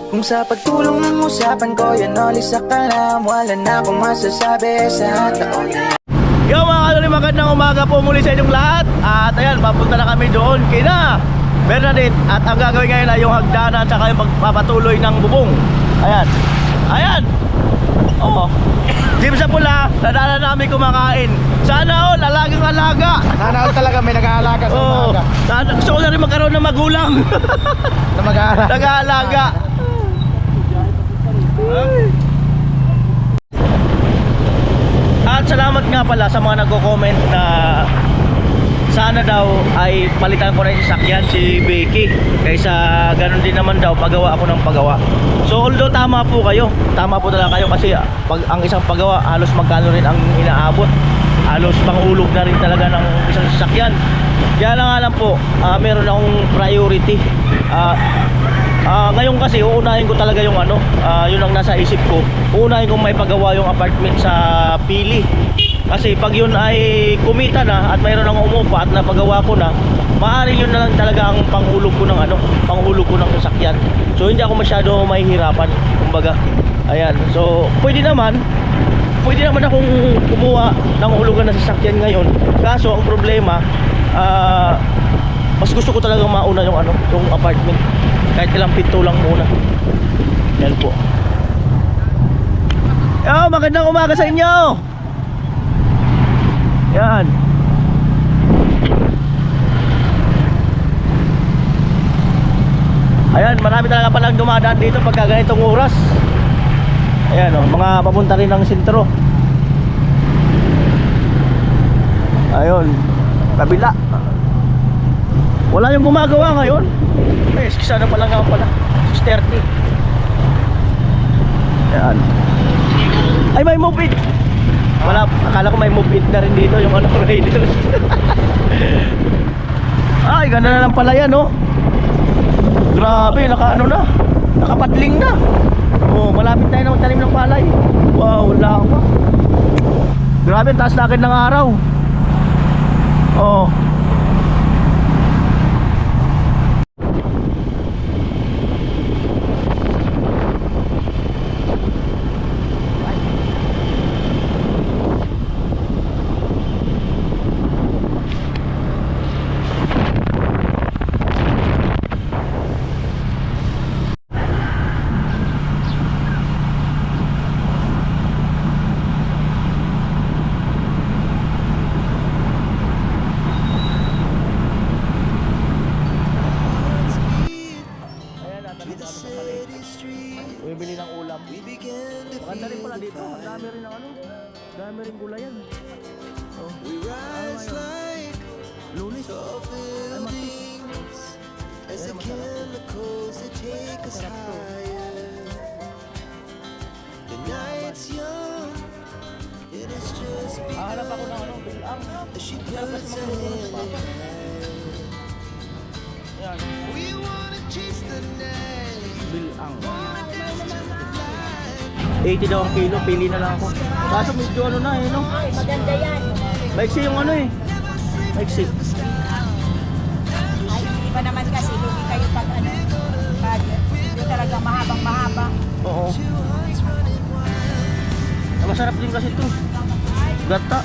Kung sa pagtulong ng usapan ko yan oli sa kalam, wala na akong masasabi sa taon na. Yo mga kalori, magandang umaga po muli sa inyong lahat. At ayan, papunta na kami doon kina Bernadette. At ang gagawin ngayon ay yung hagdanan at saka yung magpapatuloy ng bubong. Ayan, ayan. Oo, Jim sa pula, nadala namin kumakain. Sana all, alagang alaga. Sana all talaga may nag-aalaga sa umaga. Gusto ko na rin magkaroon ng magulang Na mag-aalaga. nag-aalaga. At salamat nga pala sa mga nagko-comment na sana daw ay palitan ko na yung sasakyan, si Becky. Kaysa ganun din naman daw, pagawa ako ng pagawa. So although tama po kayo, tama po talaga kayo kasi pag ang isang pagawa, halos magkano rin ang inaabot. Halos panghulog na rin talaga ng isang sasakyan. Kaya lang po, meron akong priority. Ngayon kasi uunahin ko talaga yung yun ang nasa isip ko. Uunahin kong may pagawa yung apartment sa Pili. Kasi pag yun ay kumita na at mayroon akong umupa at napagawa ko na, maaaring yun na lang talaga ang panghulog ko ng panghulog ko ng sasakyan. So hindi ako masyado mahihirapan, kumbaga. Ayan. So pwede naman akong kumuha ng hulugan ng sasakyan ngayon. Kaso ang problema, mas gusto ko talaga mauna yung yung apartment. Kahit ilang pinto lang muna. Yan po. Yo, magandang umaga sa inyo. Yan. Ayan, marami talaga palang dumadaan dito pagka ganitong oras. Ayan mga papunta rin ng sentro. Ayun, kabila. Wala yung gumagawa ngayon. Ay, skisa na pala nga pala 6:30. Ayan. Ay, may move-it. Wala, akala ko may move-it na rin dito yung radius. Ay, ganda na lang pala yan, oh. Grabe, nakapatling na. Oh, malapit tayo na magtanim ng palay. Wow, wala pa. Grabe, taas na agad ng araw. Oh. Bumibili ng ulam. Maganda rin pala dito. Ang dami rin ng dami rin gulayan. Oh. Lunis. Ay, matik. Masarap to. Hanap ako ng bilang. Masarap kasi maglunos pa. Ayan. Bilang. 80 daw ang kilo, pili na lang ako. Kaso medyo na no? Maganda yan. Maiksi yung maiksi. Ay, hindi ba naman kasi lugi kayo pag pag hindi talaga mahaba. Oo. Masarap din kasi ito. Gata.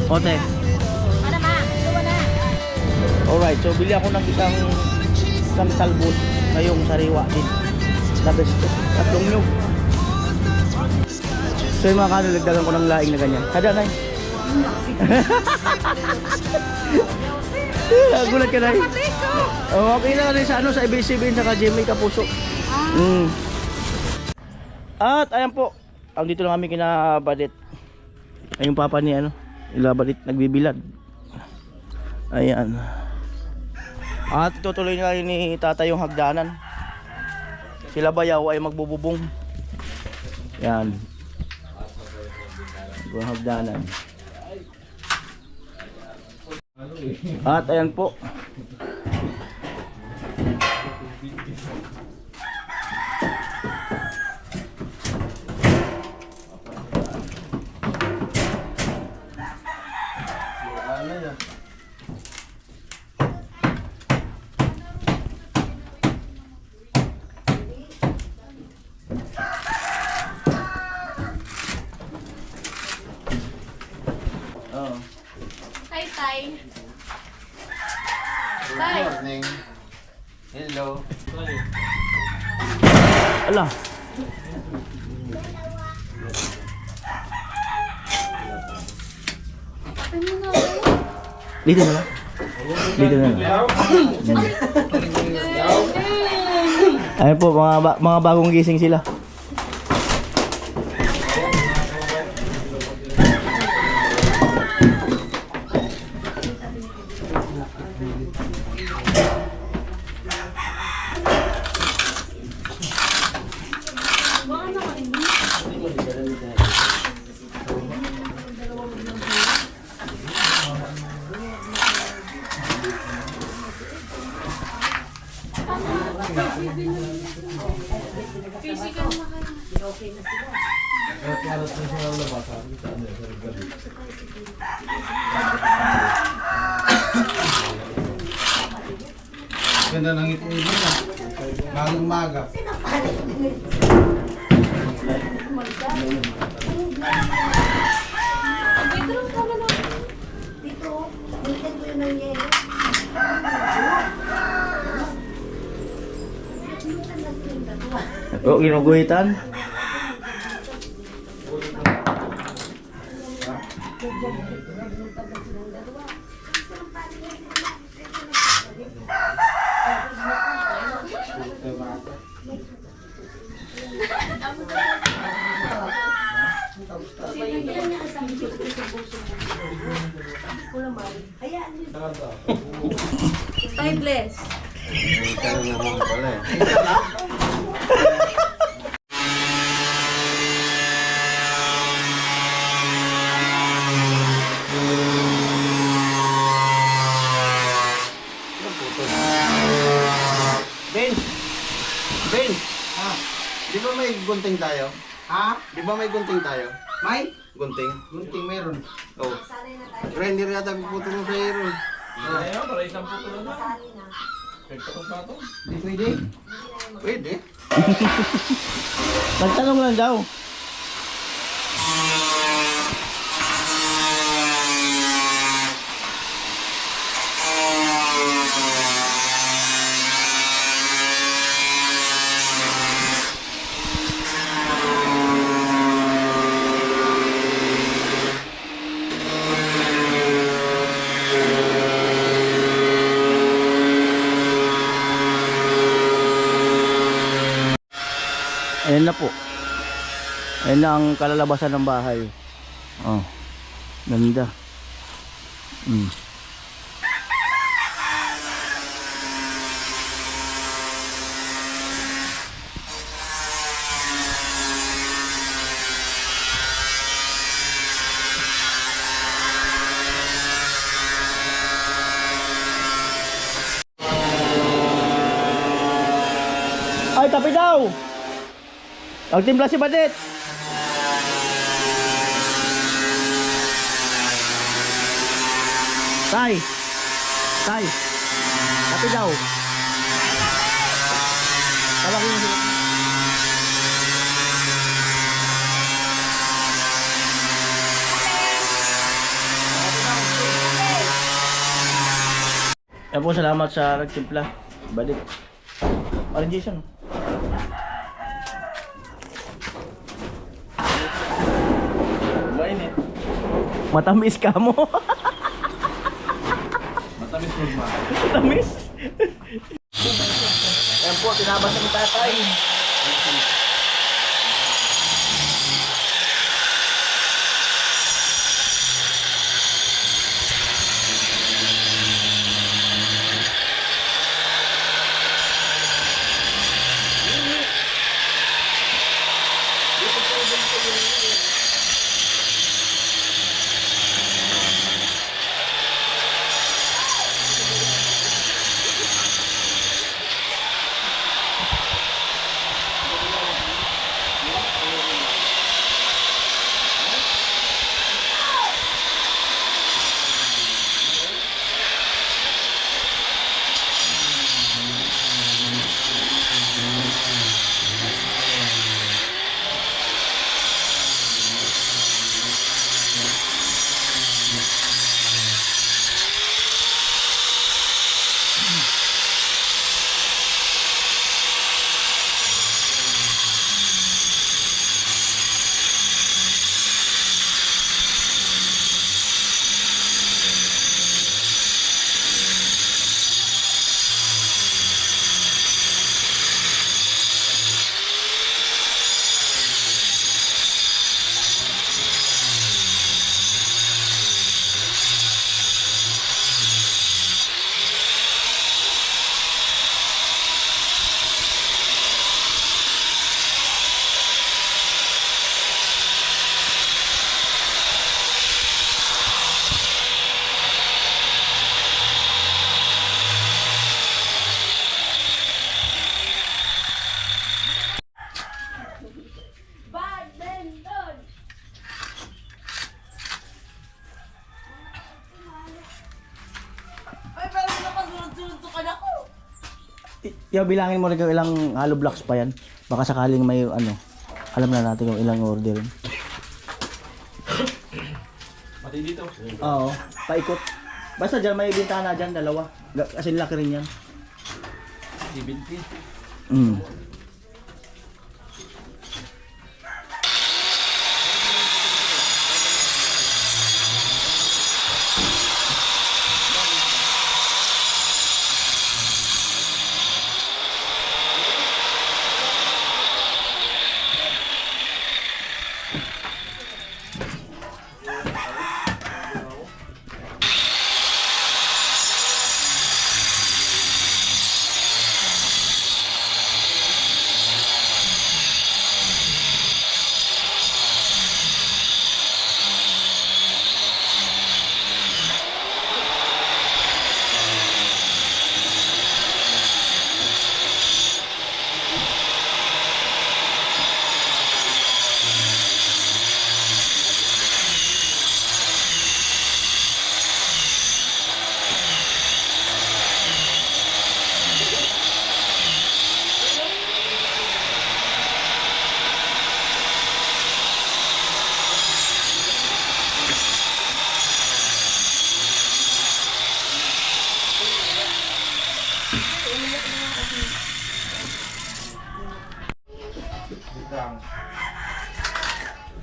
Ote. Ano ma? Ito na. Alright, so bili ako ng isang talbos ngayong sariwa din. Labas ito. Tatlong nyug. So yung mga kano, nagdagan ko ng laing na ganyan. Kada na gulat ka na okay na rin sa sa ABCBN sa GMA Kapuso. At ayan po, ang dito lang kami kina Badet. Ay yung papa ni Ilabalit nagbibilad. Ayan. At tutuloy na ni tatay yung hagdanan. Sila bayaw ay magbububong. Yan. Yung hagdanan. At ayan po. Hi, Tay. Good morning. Hello. Ala. Dito na lang. Dito na lang. Ayun po, mga bagong gising sila. Ganda ng ngiti mo na. Bagong maga. O, ginuguhitan. Tay, bless. Ben! Ben! Di ba may gunting tayo? Ha? Di ba may gunting tayo? May? Gunting? Gunting meron. Oh. Render yata puputo mo sa hero. Di pwede. Pwede. Nagtanong lang daw. Ayan na po. Ayan na ang kalalabasan ng bahay. Oh. Ganda. Ay, tapi daw! Magtimpla si Badit! Tay! Tay! Tapi daw! Tawagin mo sila. Yan po, salamat sa nagtimpla. Badit. Parang Jason. Mainit. Matamis ka mo. Matamis mo ba? Matamis. Yan po, tinabas ng tatay. Yo, bilangin mo rin kung ilang hollow blocks pa yan. Baka sakaling may ano, alam na natin kung ilang order. Pati dito. Oo, paikot. Basta dyan may bintana dyan, dalawa. Kasi laki rin yan. 70. Mm.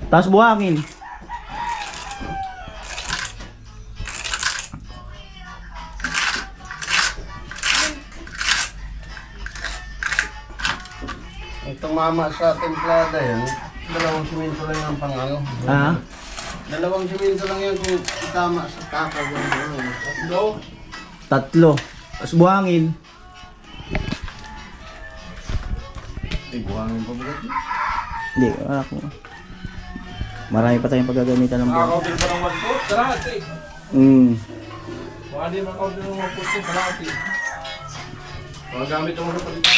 Tapos buhangin. Itong mama sa templada yan, dalawang simento lang yung pangano. Ah, Dalawang simento lang yan kung itama sa kakag. No? 3. Tapos buhangin. Buhangin pa ba? Hindi, wala ko. Marami pa tayong paggagamitan ng buhangin. Nakaka-order pa ng 1 foot? Kalahati. Baka di maka-order ng 1 foot, kalahati. Magagamit mo sa palitan.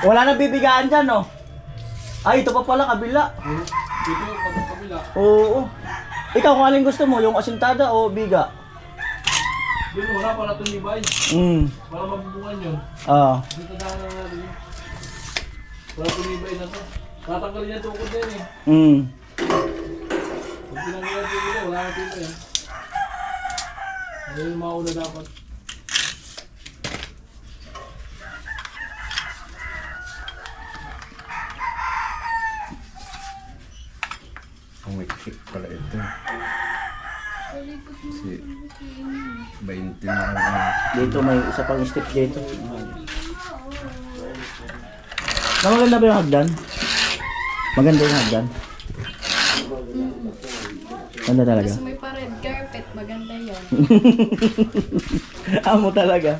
Wala nang bibigaan dyan, no? Ay, ito pa pala, kabila. Dito, pag kabila. Oo. Ikaw, kung alin gusto mo, yung asintada o biga? Dito, wala pala itong libay. Wala mabubungan yun. Ah. Dito na lang natin yun. Wala itong libay na to. Tatanggalin niya tukod din eh. Pag tinanggal dito, wala na dito yan. Ano yung mauna dapat? Ang wikik pala ito. Kasi 20 na ako. Dito may isa pang step dito. Na maganda ba yung hagdan? Maganda yung hagdan? Ganda talaga. Mas may pa red carpet, maganda yun. Amo talaga.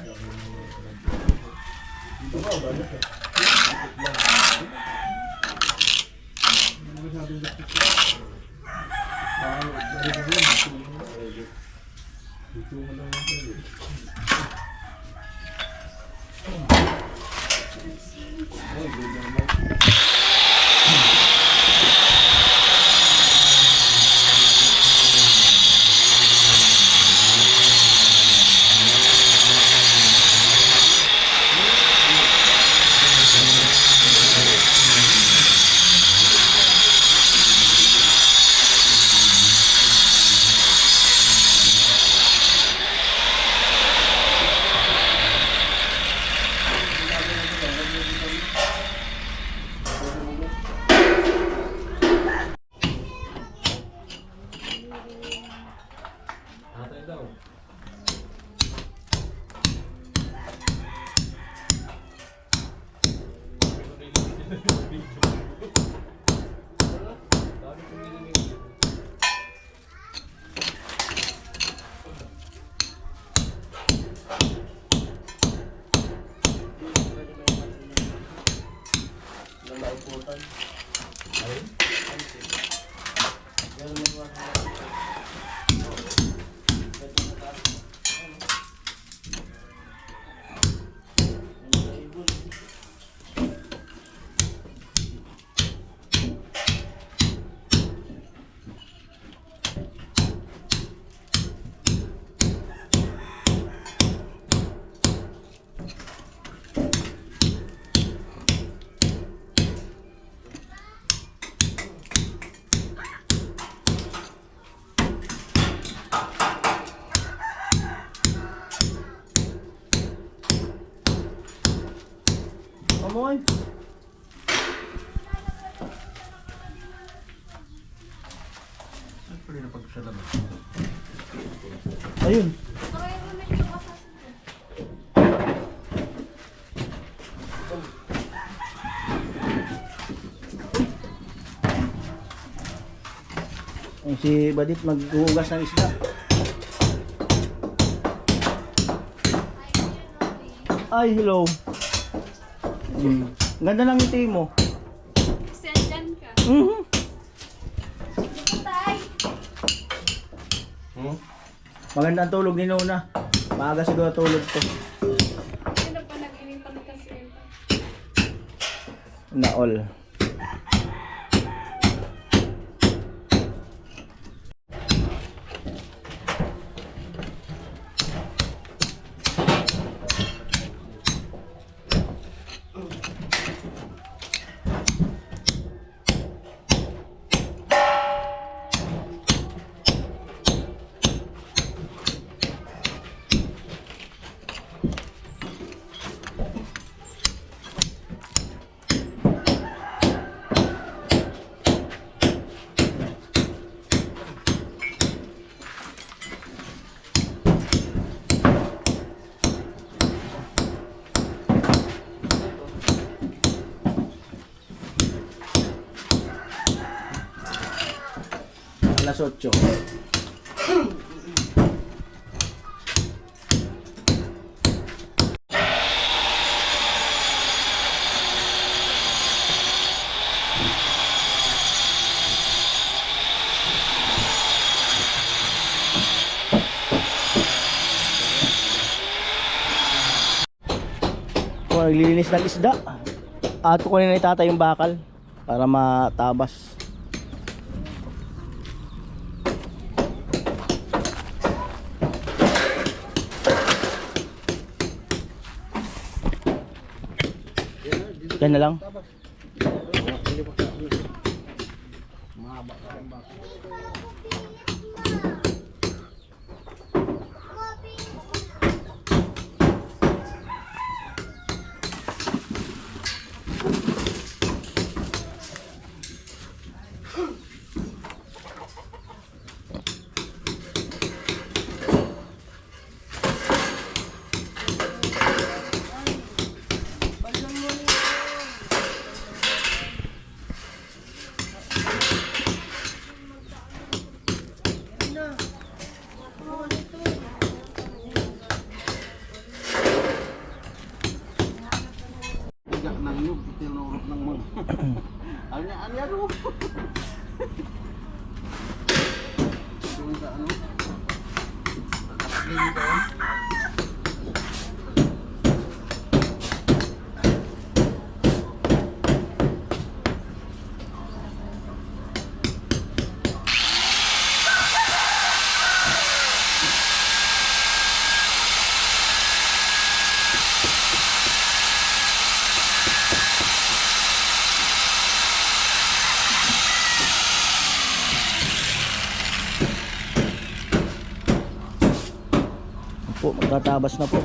Ayun. Yung si Badit maghuhugas ng isda. Ay, hello. Ganda ng ngiti mo. Sendyan ka. Maganda ang tulog ni Nona. Maaga siguro tulog to. Sino pa nag-inipan kasi? Na all. Alas 8. Kung naglilinis ng isda at kukunin na itatay yung bakal para matabas. Yan na lang. Po, magtatabas na po.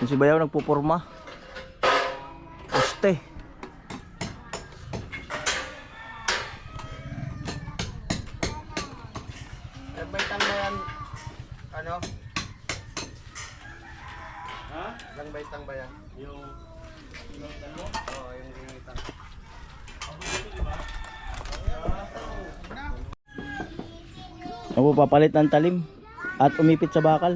Si Bayaw nagpupurma. Poste. Langbaitang ba yan? Ano? Ha? Langbaitang ba yan? Yung Oo, yung ginitan. ako papalit ng talim at umipit sa bakal.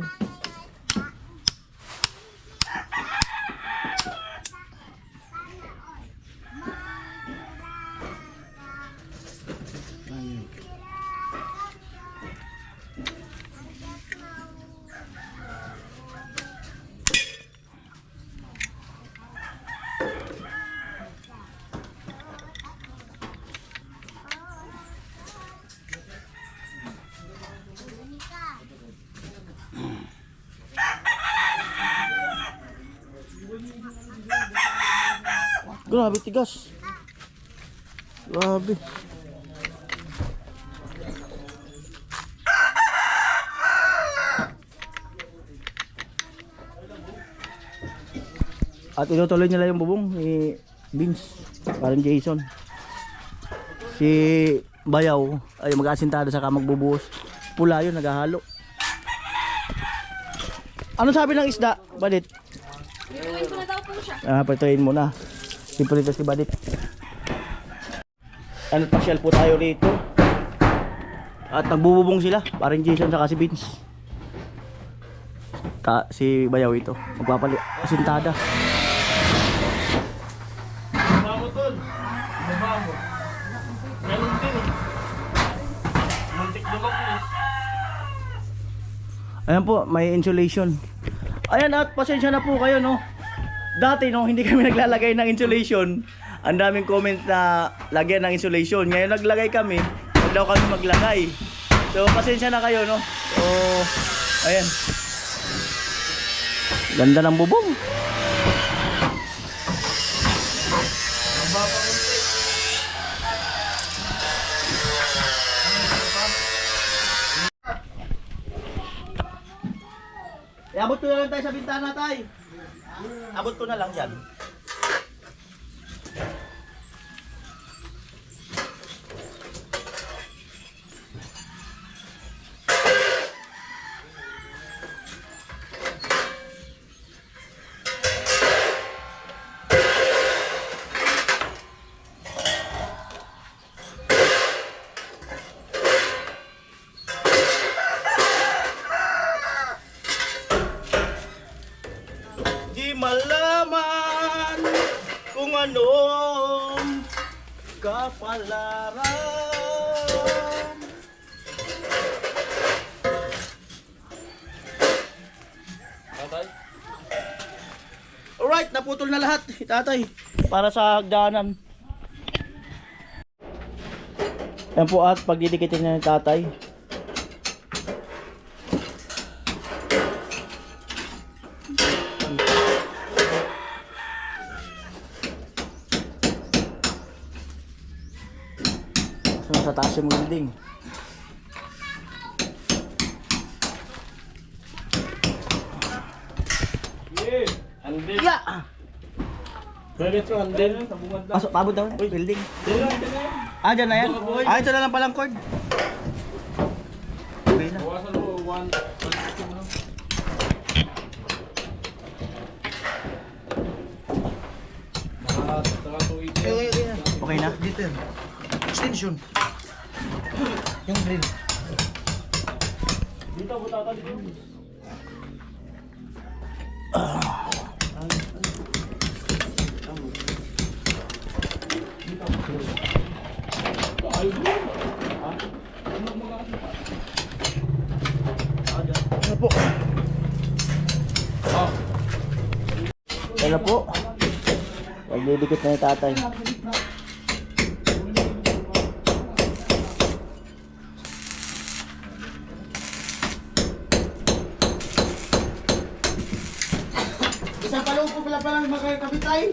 Grabe tigas. Grabe. At itutuloy nila yung bubong ni Vince, parang Jason. Si Bayaw ay mag-aasintado saka magbubuhos. Pula yun, naghahalo. Ano sabi ng isda, Badit? Iuwin ko na daw po siya. Patuin mo na. Sipulito si Badit. Ano, pasyal po tayo rito. At nagbububong sila, parang Jason saka si Vince. Si Bayaw ito, magpapalit asintada. Baba mo tol. Baba mo. Ganun din. Muntik lumak mo. Ayan po, may insulation. Ayan, at pasensya na po kayo, no. Dati, no, hindi kami naglalagay ng insulation. Ang daming comment na lagyan ng insulation. Ngayon naglagay kami, huwag daw kami maglagay. So, pasensya na kayo, no. So, ayan. Ganda ng bubong. Abot ko na lang tayo sa bintana, tay. Abot ko na lang yan. Di malaman kung anong kapalaran. Tatay. Alright, naputol na lahat, tatay, para sa hagdanan. Yan po at pagdidikitin niya ng tatay. Sa taas yung building. Andin. Yeah! Balik ko andin. Sabungan daw. Pasok, pabot daw, building. Dito. Dyan na yan. Ito na lang palang cord. Okay na. Bawasan mo 1. Okay na? Dito yan. Extension. Yung drill. Dito po tatay. Ano po? Ano po? Pagdidikit na yung tatay. Isang palong po pala makakabitay.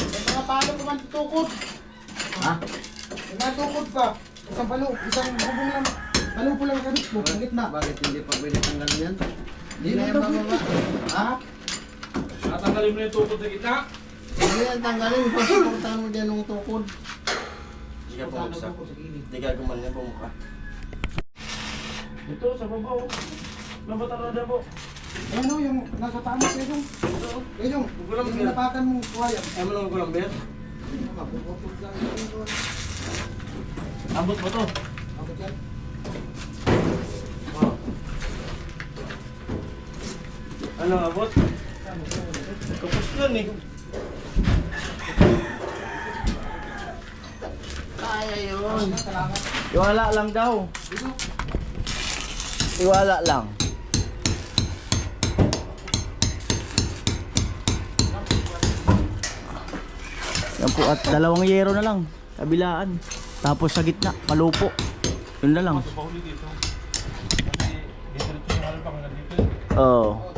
May mga palo ko man tutukod. Ha? May mga tukod pa. Isang palo, isang bubong lang. Palo po lang kabit mo, ang gitna. Bakit hindi pa pwede tanggalin yan? Hindi na yan bababa. Ha? Tatanggalin mo yung tukod sa gitna. Hindi yan tanggalin. Pagsuportahan mo dyan ng tukod. Hindi ka bumagsak. Hindi ka gumaling bumuka. Ito, sa babaw. Nabatarada po. Ayan o, yung nasa tamas eh yung. Eh yung, yung napakan mong kuwayan. Ayaw mo lang gulang beer? Mapupupod lang yun. Abot mo to. Abot yan. Wow. Ano abot? Kapos yun eh. Kaya yun. Iwala lang daw. Iwala lang. Yan po at dalawang yero na lang. Kabilaan. Tapos sa gitna, palupo. Yun na lang. Pahuli dito. Kasi dito yung halpang na dito. Oo.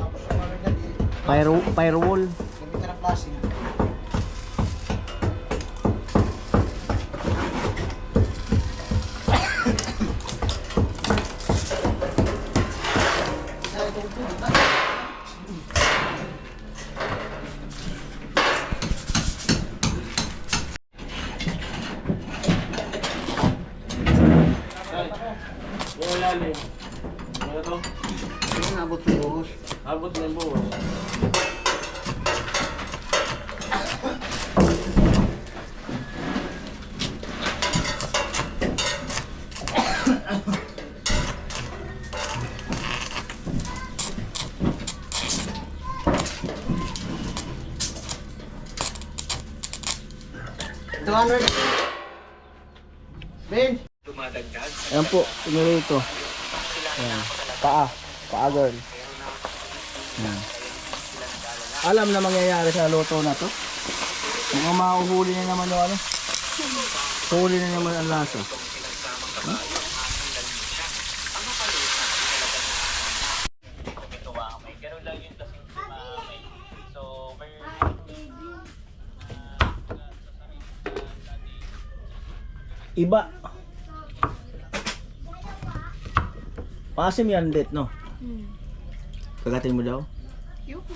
Firewall. Gamit ka ng plastic. Yung lalim. Ano to? Yung abot ng buhos. Abot na yung buhos. Ben! Ayan po, pinili ito. Ayan. Paa girl. Ayan. Alam na mangyayari sa luto na to. Mukhang mahuhuli na naman yung ano. Huli na naman ang lasa. Iba. Maasim yan, det, no? Kagatin mo daw? Yuko.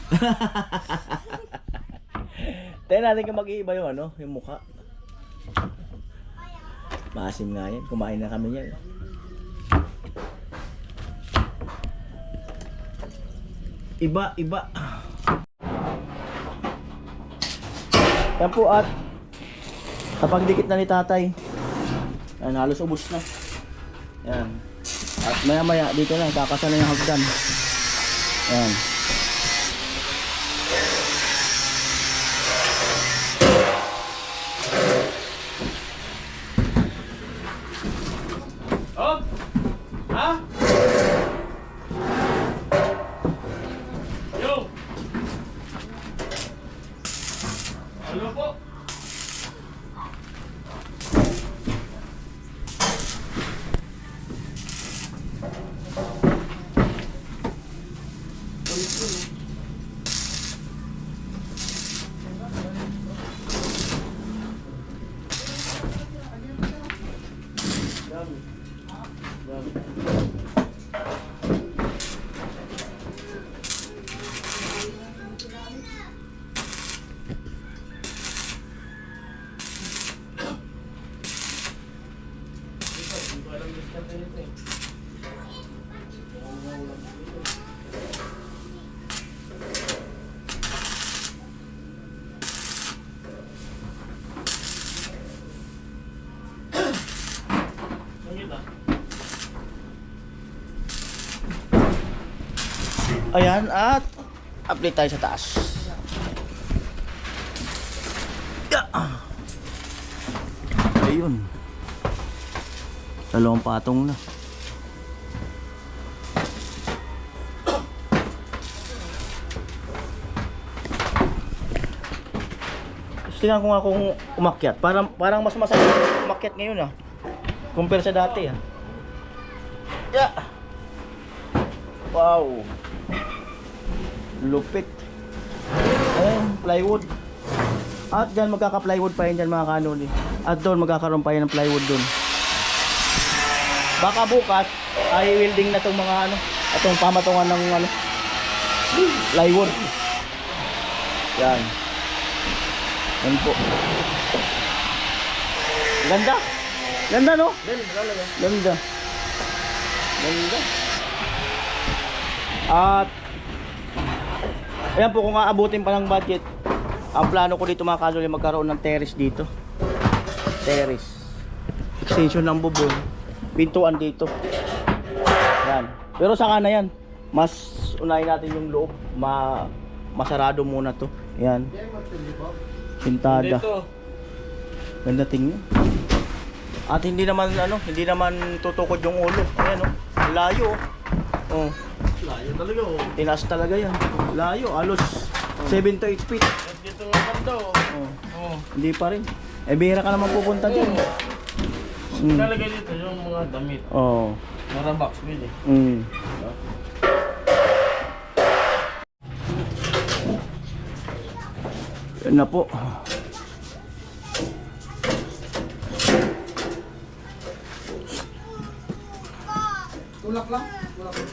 Tayo natin kung mag-iiba yung ano, yung mukha. Maasim nga yan. Kumain na kami yan. Iba. Yan po at kapag dikit na ni tatay. Yan, halos ubos na. Yan. At maya dito na, kakasal na yung hagdan. Yan. Oh! Ha? Yo! Ano po? Ayan, at update tayo sa taas. Ayun. Dalawang patong na. Tingnan ko nga kung umakyat. Parang mas masarap umakyat ngayon ah. Compare sa dati ah. Yeah. Wow. Lupit. Ayan, plywood. At dyan magkaka-plywood pa yun dyan mga kanoni. At doon magkakaroon pa yun ng plywood doon. Baka bukas ay welding na itong mga ano, itong pamatungan ng ano, plywood. Yan. Yan po. Ganda. Ganda, no? Ganda. Ganda. At ayan po, kung aabutin pa ng budget, ang plano ko dito mga kalol ay magkaroon ng terrace dito. Terrace. Extension ng bubong. Pintuan dito. Yan. Pero saka na yan. Mas unahin natin yung loob. Masarado muna to. Yan. Pintada. Dito. Ganda tingnan. At hindi naman hindi naman tutukod yung ulo. Ayan oh. Layo oh. Oh. Layo talaga oh. Tinaas talaga yan. Layo, halos 7 to 8 feet. Dito nga banda oh. Oh. Oh. Hindi pa rin. Eh bihira ka naman pupunta dyan. Talagay dito yung mga damit. Oh. Para box wheel eh. Yan na po. Tulak lang. Tulak lang.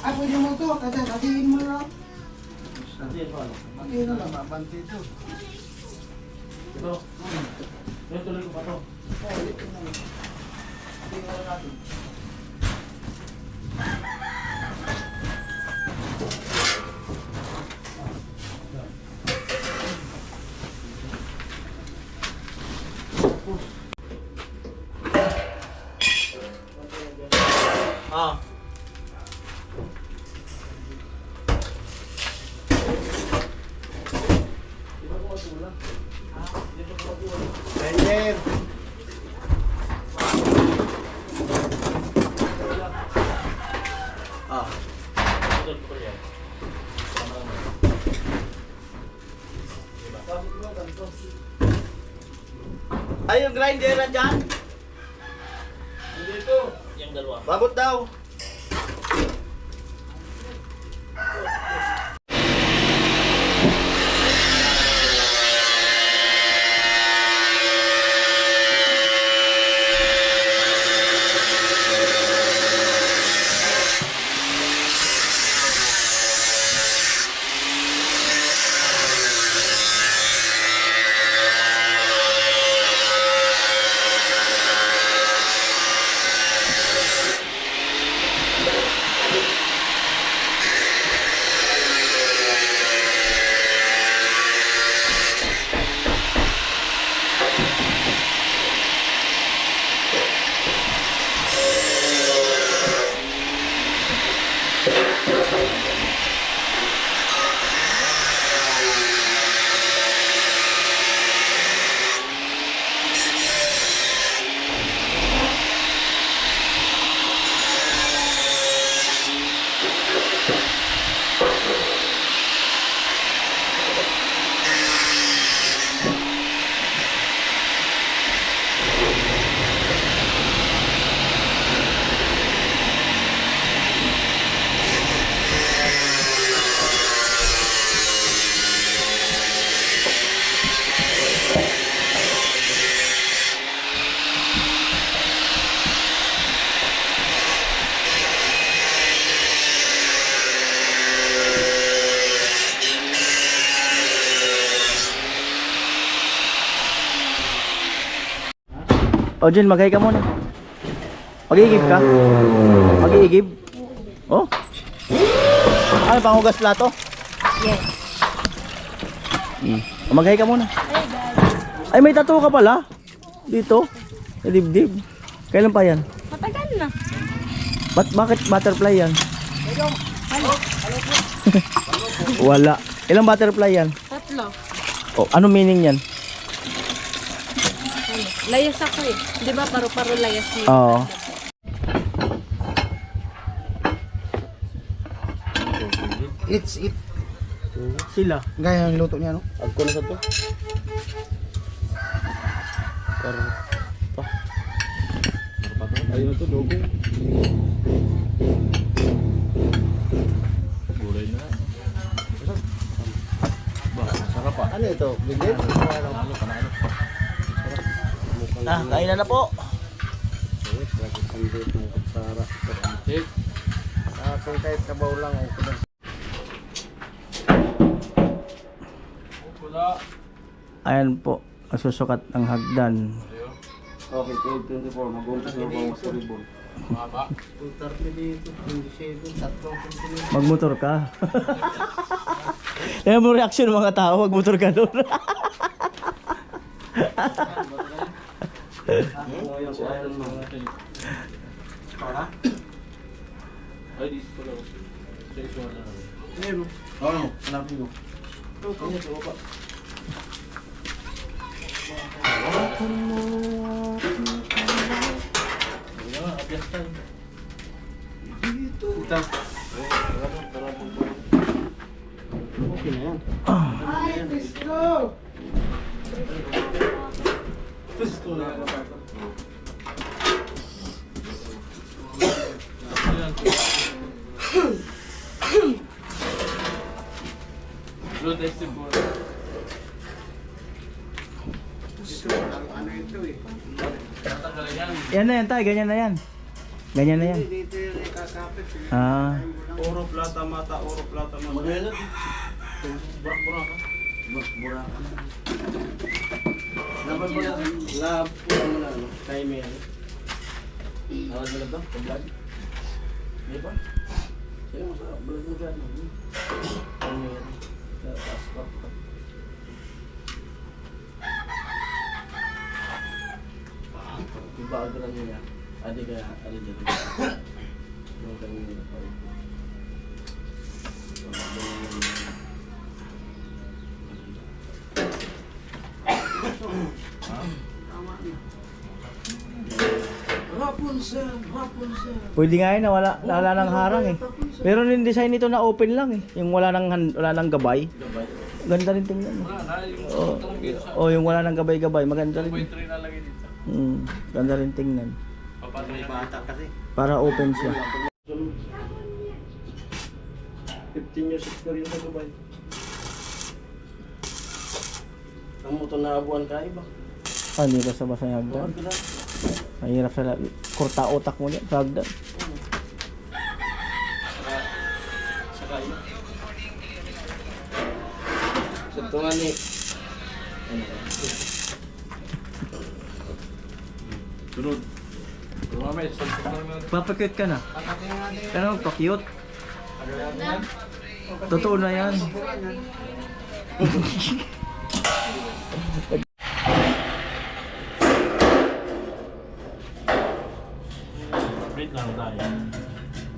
Ay, pwede mo ito. Katiin mo lang. Katiin na lang. Mabanti ito. Ito. Yung tuloy ko pa to. Katiin mo lang natin. Ah. Render. Ah. Ay, yung grinder na dyan. Dito. Yung dalawa. Babot daw. O Jen, maghay ka muna. Mag-iigib ka? Mag-iigib? Oh? Ano, panghugas plato? Yes. Maghay ka muna. Ay, may tattoo ka pala. Dito. Sa dibdib. Kailan pa yan? Matagal na. Bakit butterfly yan? Wala. Ilang butterfly yan? 3. Oh, ano meaning yan? Layas ako eh. Di ba paro-paro layas niya? Oo. It's it. Sila. Gaya ang luto niya, no? Agko na sa to. Karpa. Ayun to, logo. Gulay na. Ba, sarap pa. Ano ito? Bigyan? Ah, kainan na po. Check. Kung kahit kabaw lang, okay lang. Wala. Ayan po, masusukat ang hagdan. Okay, 24. Mag-umpis na ba sa ribbon? Maba. 230 dito, 27, 3 Magmotor ka. Ayan mo reaction ng mga tao, magmotor ka doon. Ay, dito pala. Sa iso na lang. Meron. Oo, hanapin ko. Okay na yan. Ay, Pisto! Pisto na ako. Blue testing po. Ano ito eh? Tatanggalin yan. Yan na yan tayo, ganyan na yan. Ganyan na yan. Dito yung kakapit. Ah, Oro plata mata. Maganda. Burak-burak ka. Burak ka. Laban mo na. Lab mo na. Timer. Alam mo na ba? Pag-vlog? Hindi ba? Sa'yo mo sa vlog mo dyan. Timer. Tapos pa. Ibago lang nila. Adi ka, adi dyan. Yung kami nila pa. Rapunzel. pwede nga yun na wala nang harang eh. Pero yung design nito na open lang eh. Yung wala nang gabay. Ganda rin tingnan. Wala na. Yung Oh, tanong dito sa oh, yung wala nang gabay-gabay, maganda rin. 2.3 nalagay dito. Ganda rin tingnan. Papatay yan. Bata kasi. Para open siya. 15 years experience sa Dubai. Ang motor na abuan ka iba. Ah, hindi basta-basta yung hagdan. Mahirap sa kurta otak mo niya, sa hagdan. Saka yun. Sa tungan ni. Sunod. Mamaya, salpok na naman. Papakute ka na. Pero magpa-cute. Totoo na yan. Wait lang tayo.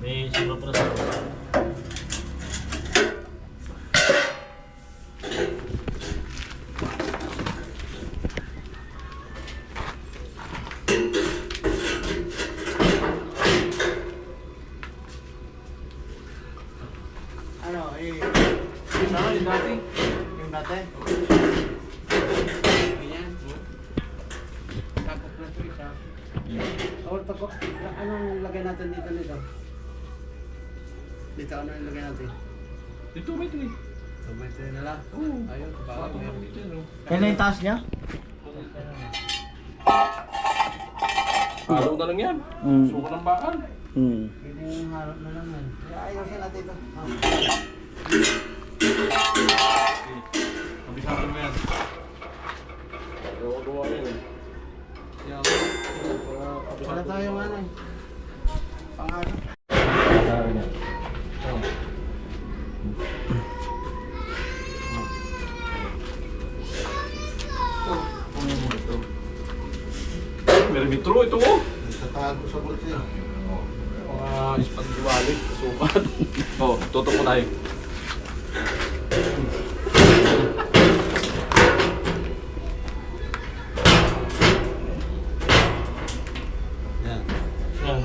May sila para sa Ano, Saan yung dati? yung dati? Ganyan. Takot na ito isa. Oh, takot. Anong lagay natin dito nito? Dito, ano yung lagay natin? Dito may ito eh. Tumatay na lang. Oo. Ayun, kabawag Bakit meron. meron dito yun? Yan na yung taas niya? Araw na lang yan. Mm. Suko ng bakal. Pwede yung harap na lang yan. Ayusin natin ito. Kabisakin mo yan. Gawa yan eh. Yan. Wala tayong ano eh. Pangarap. Meron mitro ito oh. Tatago sa bulsa eh. Mga ispandiwalik, sukat. Oh, tutok mo tayo. Yan. Yan.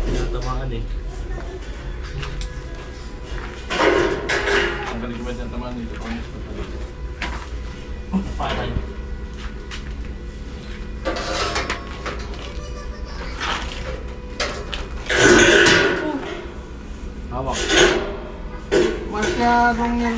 Tinatamaan eh. Ang galing ko ba dyan tamaan dito? Patay. Hawak. Masyadong yan.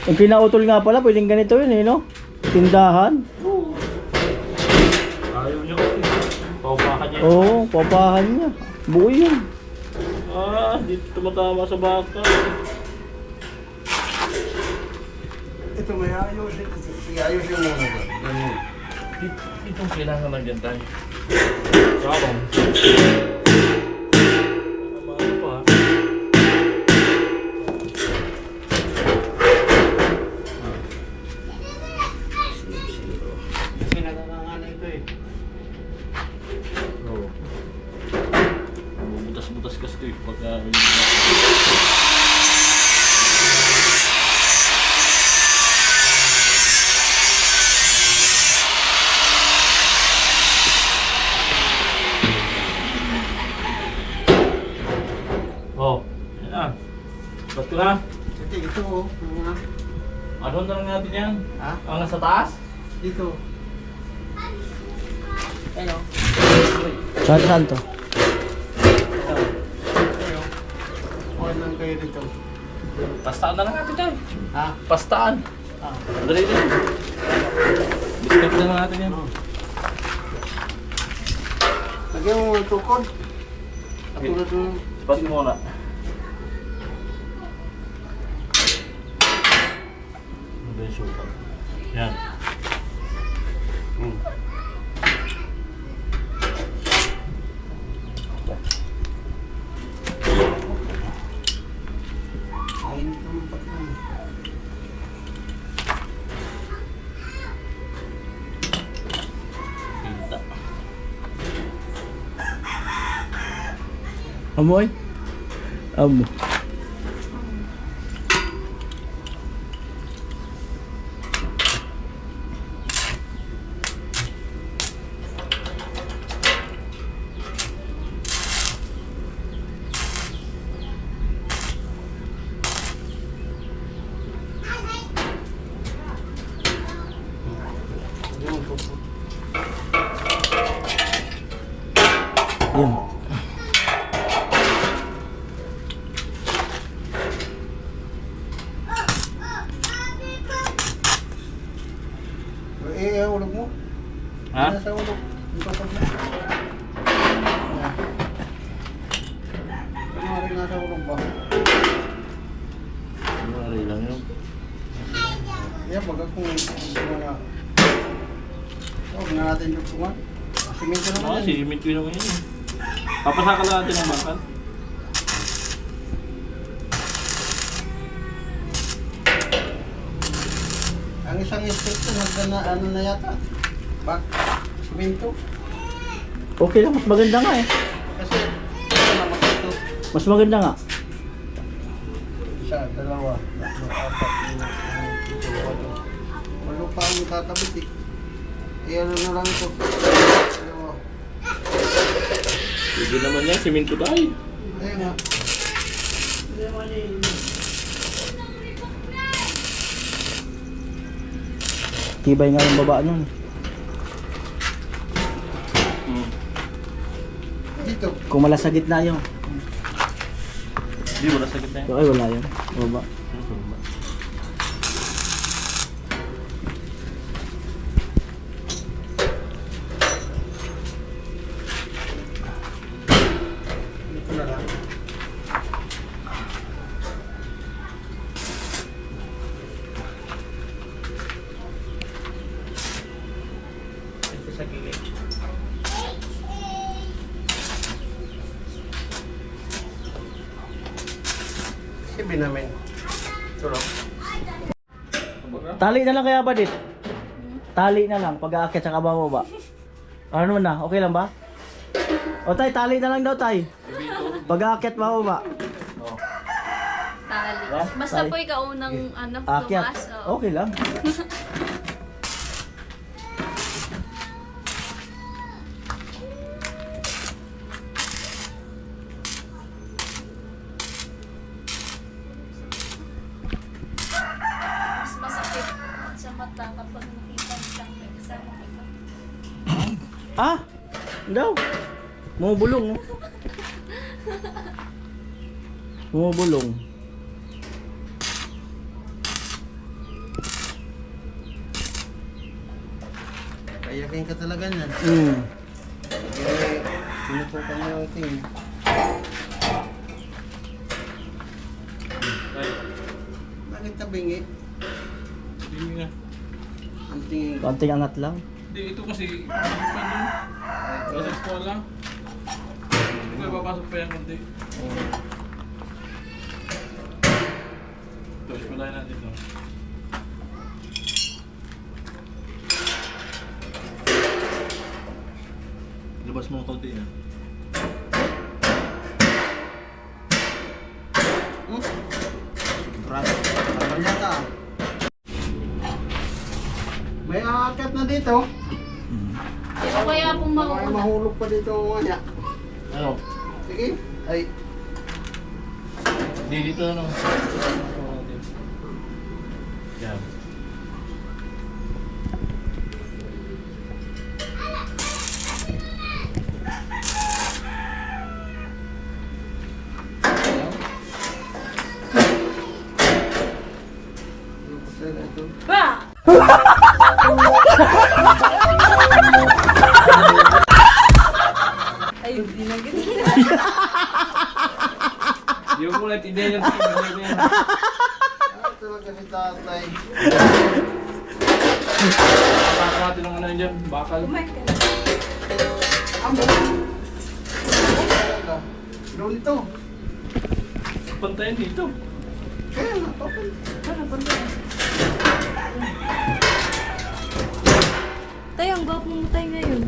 Yung pinautol nga pala, pwedeng ganito yun eh, no? Tindahan. Ayaw niya kasi. Paupakan niya. Oo, papahan niya. Buo yun. Ah, dito tumatama sa baka. Ito may ayos. Sige, ayos yung muna ba? Ganun. Itong kailangan lang dyan tayo. Sarong. Ano pa? Pinagkakangana ito eh. Oo. Butas-butas kasi ito eh. Pagka... Oh, yan na. Ba't ko na? Sige, ito oh. Ano na lang natin yan? Ha? Ang nasa taas? Dito. Ano? Saan to? Okay lang kayo dito. Pastaan na lang natin dyan. Ha? Pastaan. Dali din. Discount na lang natin yan. Lagyan mo yung tukod. Katulad ng... Ba't mo muna? Ano ba yung sukat? Yan. Ayun ito ng patlan. Pinta. Amoy? Amo. Yun. Ulog mo. Ha? Nasa ulog. Yung tukod mo. Ano rin nasa ulog ba? Mari lang yun. Yan, baga kung mga... Huwag na natin yung tungan. Simento naman Oo, yan. si Mitwi naman yun eh. Papasaka lang natin ang bakal. Ang isang inspector, na ano na yata. Bak, simento. Okay lang, mas maganda nga eh. Kasi, ito na makito. Mas maganda nga. Isa, dalawa, tatlo, apat, lima, ito, walo. Walo pa ang kakabit eh. Eh, ano na lang ito. Dalawa. Pwede naman yan, siminto tayo. Ayun nga. Tibay nga yung baba nun. Dito. Kung mala sa gitna yun. Hindi, wala sa gitna yan. Ay, wala yun. Baba. Dito na lang. Ito sa gilid. Sabi namin. Tulog. Tali na lang kaya ba dit? Tali na lang pag aakyat sa kababa. Ano na? Okay lang ba? O tay, tali na lang daw tay. Pag aakyat bababa. Tali. Ha? Basta Tay? po ikaw unang ano, Akyat. tumaas. Oo. Okay lang. Mas masakit sa mata kapag nakita siyang may kasama ka. Ah! Daw. Bumubulong. Oh. Bumubulong. Kayakin ka talaga niyan. Eh, sinutukan mo yung tingin. Tay, Bakit tabingi? hindi nga. Ang tingin ko. Konting angat lang. Hindi, ito kasi, Nasa eskwela. Hindi ko papasok pa yan kundi. Ito, eskwela na dito. Labas mo ang konti yan. Parang yata. May aakyat na dito. O kaya pong May mauna. mahulog pa dito kanya. Ano? Sige. Ay, Hindi, dito na lang. Yan. ito. Ba! Ay, hindi na ganun. Yung mo natindihan yung tingin mo yan. Ah, talaga si tatay. Baka natin ng ano yun dyan, bakal. Kumain ka na. Amo. Talaga. Doon ito. Pantayan dito. Kaya nga, papal. Tayo, ang gwapo mo tayo ngayon.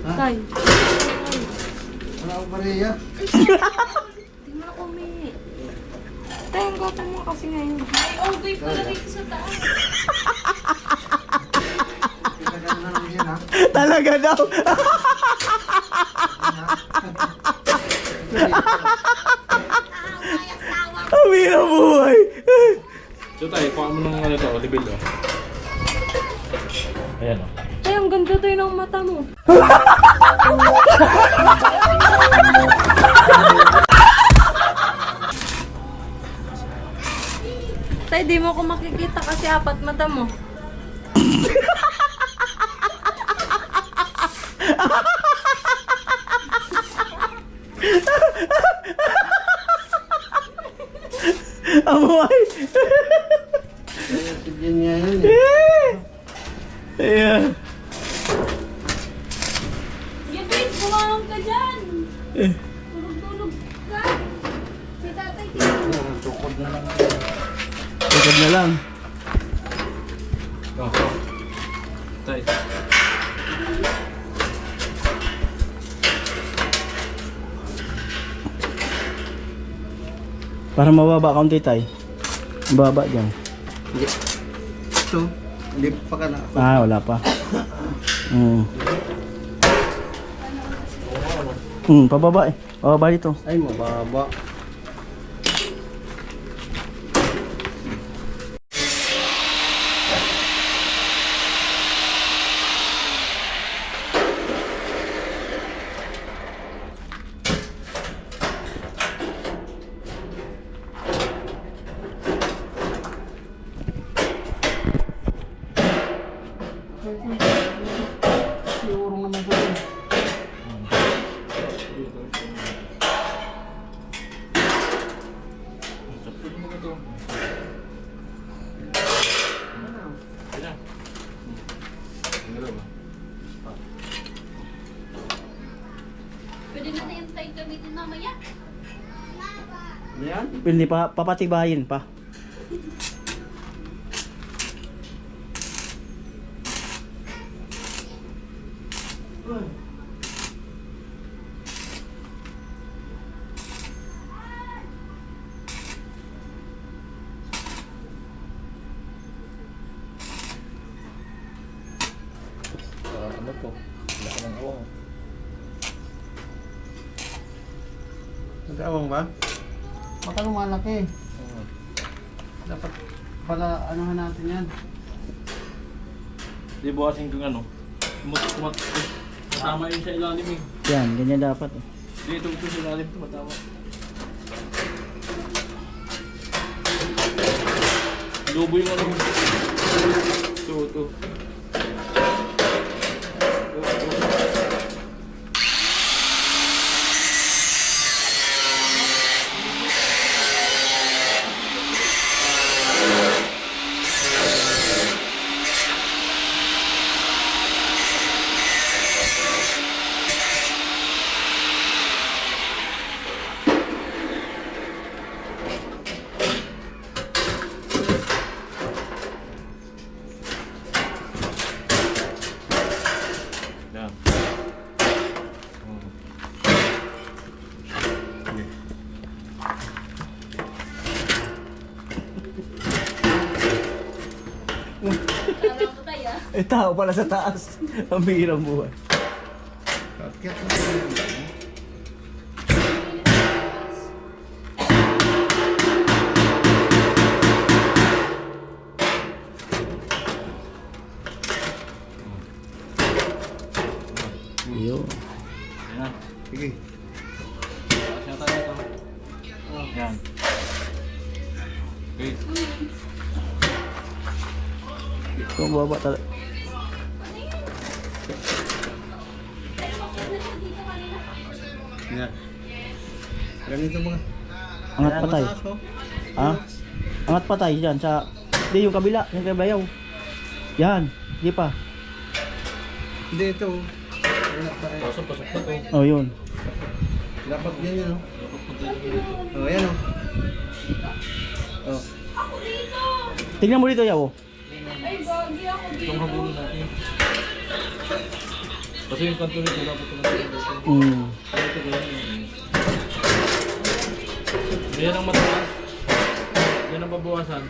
Tay. Wala akong Maria. Hindi mo ako umihi. Tayo, ang gwapo mo kasi ngayon. Ay, okay pala dito sa taas. Kitagan na lang yan ha. Talaga daw. Ang hirap buhay. So tayo, kuha mo ng ano to, libel o. Ayan o. Tayo, ang ganda tayo ng mata mo. Tay, di mo ko makikita kasi apat mata mo. Ang buhay. Kaya si Jen nga yan eh. Ayan. Gabit, bumawang ka dyan. Tulog-tulog ka. Si tatay, tingnan. Tukod na lang. Ikad na lang. Oh. Tay. Para mababa kaunti tay. Mababa dyan. Hindi. Ito. Hindi pa ka na. Ah, wala pa. Pababa eh. Pababa dito. Ay, mababa. Siguro naman sa ito. Sapul mo ka to. Ayan. Ang galaw ba? Pwede na tayong tayo gamitin mamaya. Yan? Pili pa, papatibayin pa. Ang awang. Nag-awang ba? Baka lumalaki. Dapat pala anuhan natin yan. Di bukasin kung ano. Matama yun sa ilalim eh. Yan, ganyan dapat eh. Dito sa ilalim tumatama. Lubo yung ano. Ito. Yan. Parang patay ah. Eh, tao pala sa taas. Ang bihirang buhay. Kaya ito. Yun. Yan. Sige. Asya tayo ito. Yan. Okay. Ito ang baba talaga. Yan. Ganito mga. Angat patay. Mataas, oh. Ha? Angat patay dyan sa... Hindi, yung kabila. Yung kabayaw. Yan. Hindi pa. Hindi ito. Wala pa eh. Pasok na to. Oh, yun. Dapat yan yun. Oh, yan oh. Oh. Tingnan mo dito, Yaw. Ay, gagi ako dito. Itong habulin natin. Kasi yung kanto nito dapat ito natin. Ito ganyan. Yan ang mataas. Yan ang babawasan.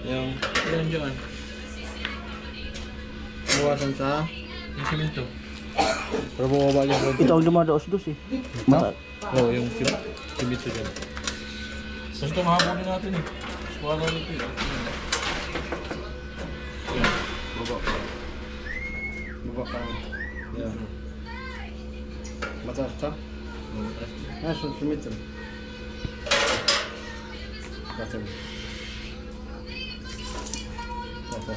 Yan dyan. Bawasan sa. Yung simento. Pero bumaba yung road. Ito ang dumadaos-dos eh. Mata. Oo, yung simento dyan. Tapos ito mahabulin natin eh. Wala nito eh. Yan. Baba pa. Baba pa. Yan. Mataas ta? Mataas. Ah, so sumitro. Basta. Basta.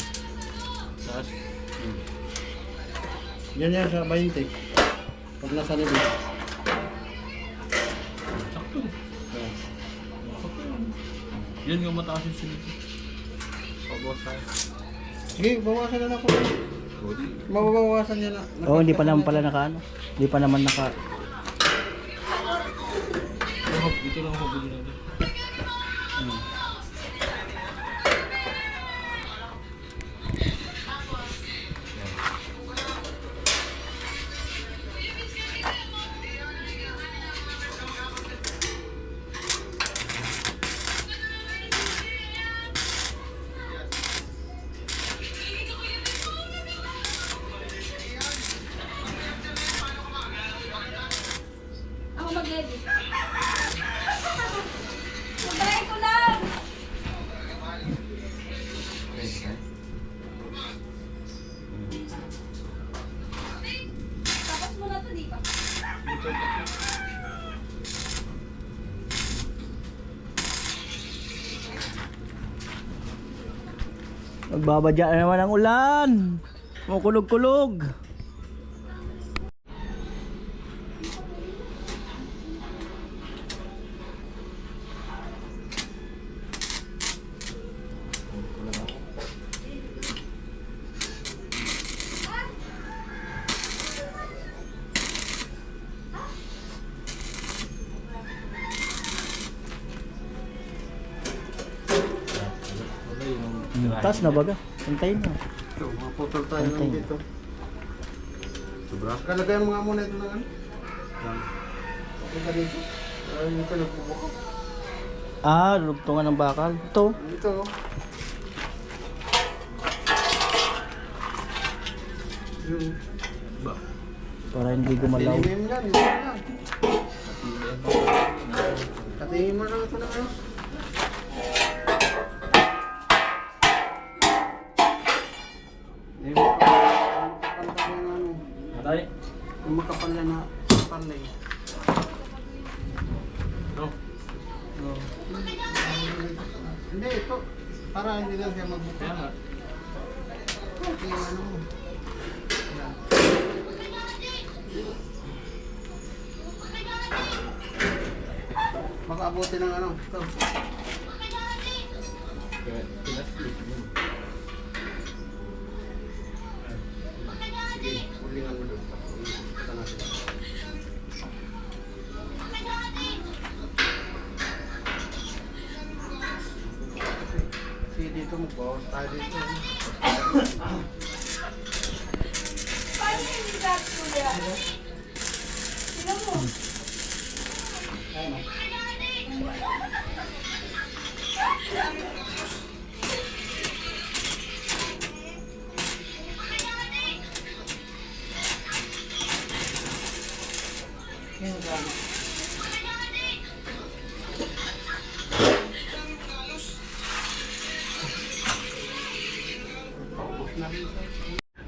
Taas. Yan yan sa 20. Pag nasa libig. Sakto. Yan. Sakto yan. Yan yung mataas yung simento. Pabawas tayo. Sige, bawasan na ako. Body. Mababawasan yan na. Oh, hindi pa naman pala naka ano. Hindi pa naman naka... Ito lang habulin natin. Ako mag-edit. Sabay ko lang! Tapos mo na to, di ba? Magbabadya na naman ang ulan. Mukulog-kulog. Taas na baga. Antayin mo. Ito, mga putol tayo Antay. lang dito. Sobra. Kalagayan mo nga muna ito ng ano. Yan. Okay ka dito. Ay, ito nagpubuko. Ah, lugtungan ng bakal. Ito. Ito. Yun. Ba? Para hindi gumalaw. Tinimim yan, hindi na. Katingin mo lang ito na ano. Hindi mo makapal na ano. Atay. Yung makapal na palay. No. No. Hindi, ito. Para hindi lang siya magbuka. Kaya nga. Okay, ano mo. Yan. Baka abutin ng ano. Ito. Kaya, pinaslit mo. Sige, ulingan mo doon. Ito natin. Kasi dito mo po, tayo dito. Paano yung bigat kuya? Sino mo?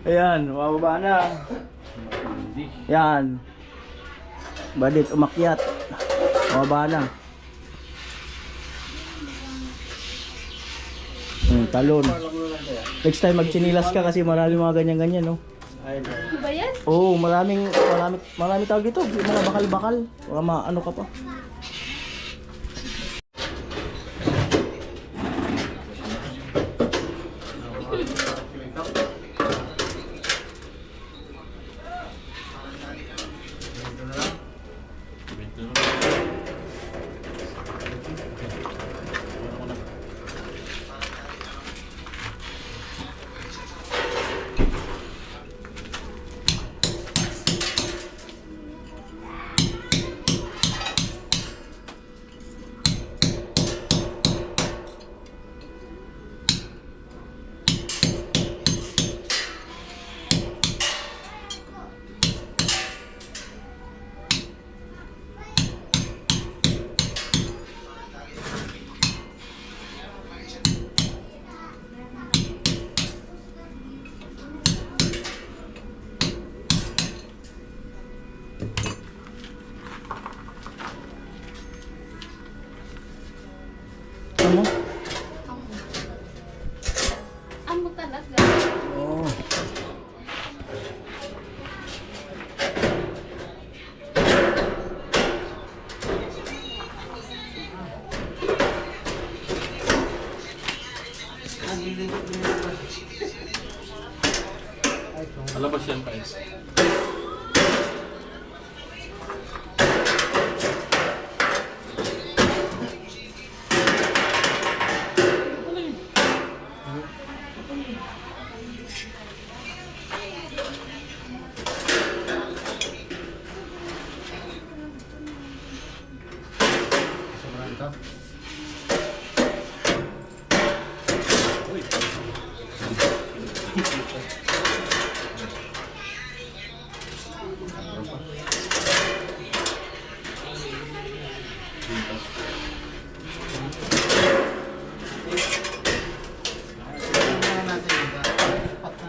Ayan, mababa na. Yan. Badit, umakyat. Mababa na. Talon. Next time magchinilas ka kasi marami mga ganyan-ganyan, no? Ano ba yan? Oo, marami tawag dito. Yung mga bakal-bakal. Baka maano ka pa. Ano? Amo talaga. Oo. Alabas yan pa eh.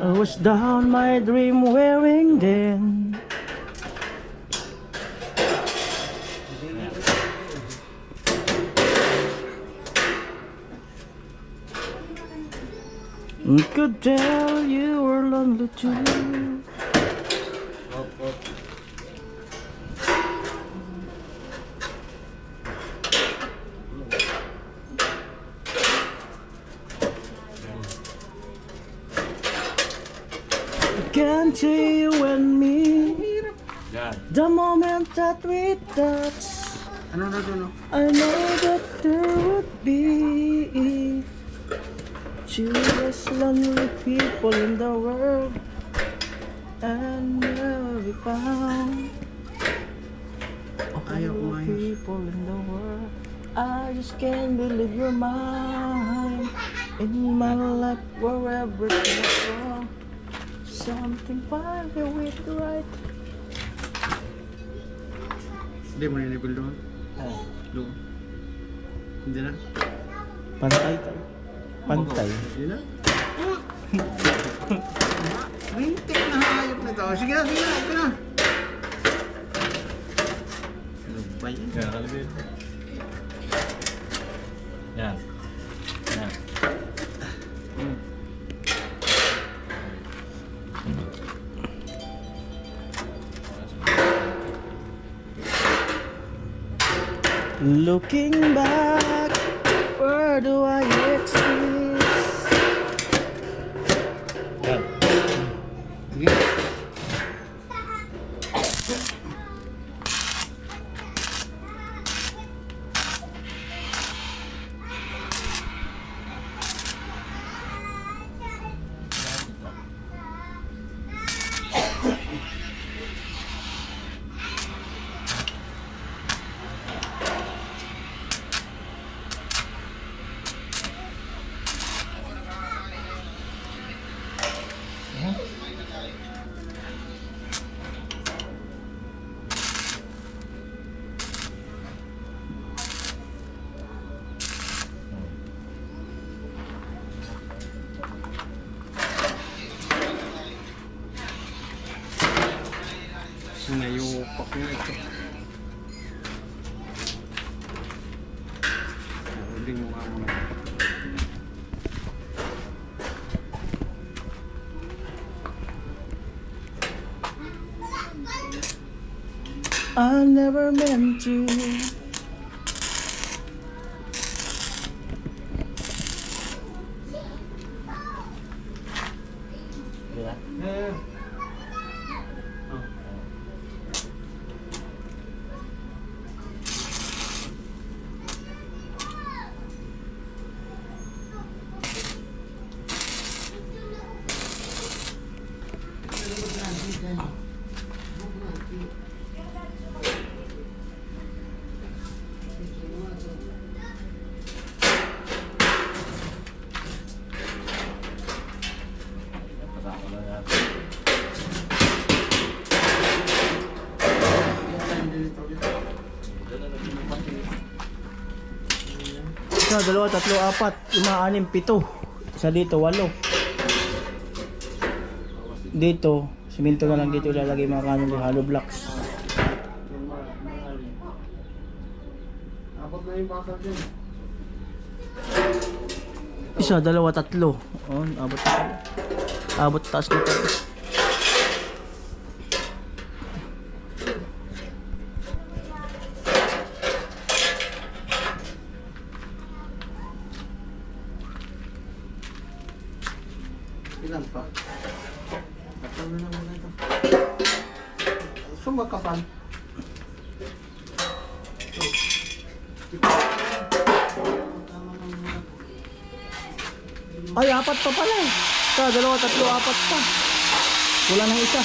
I was down my dream wearing then. I could tell you were lonely too. Can't see you and me. Yan. The moment that we touch, Ano na doon? I know that there would be two less lonely people in the world, and never be found. Ayaw All kumayos. people in the world, I just can't believe you're mine. In my life, wherever it was wrong, something finally with right. Hindi mo nilipil doon. Oh. Doon. Hindi na. Pantay tayo. Pantay. Hindi na. Rintik na hayop na ito. Sige na, okay na. Ano ba yan? Yan, nakalibit. Yan. Yan. Looking back, where do I exist? Yan. Sige. Sinayupak na ito. Hindi mo nga muna. I never meant to. Diba? Isa, dalawa, tatlo, apat, lima, anim, pito. Isa dito, 8. Dito, simento na lang dito ilalagay mga kanon, hollow blocks. Abot na yung bakal din. Isa, dalawa, tatlo. Oh, abot na pala. Abot taas na pala. Ilan pa? Kapal na naman ito. Sumakapal. Ay, apat pa pala eh. Isa, dalawa, tatlo, apat pa. Wala nang isa.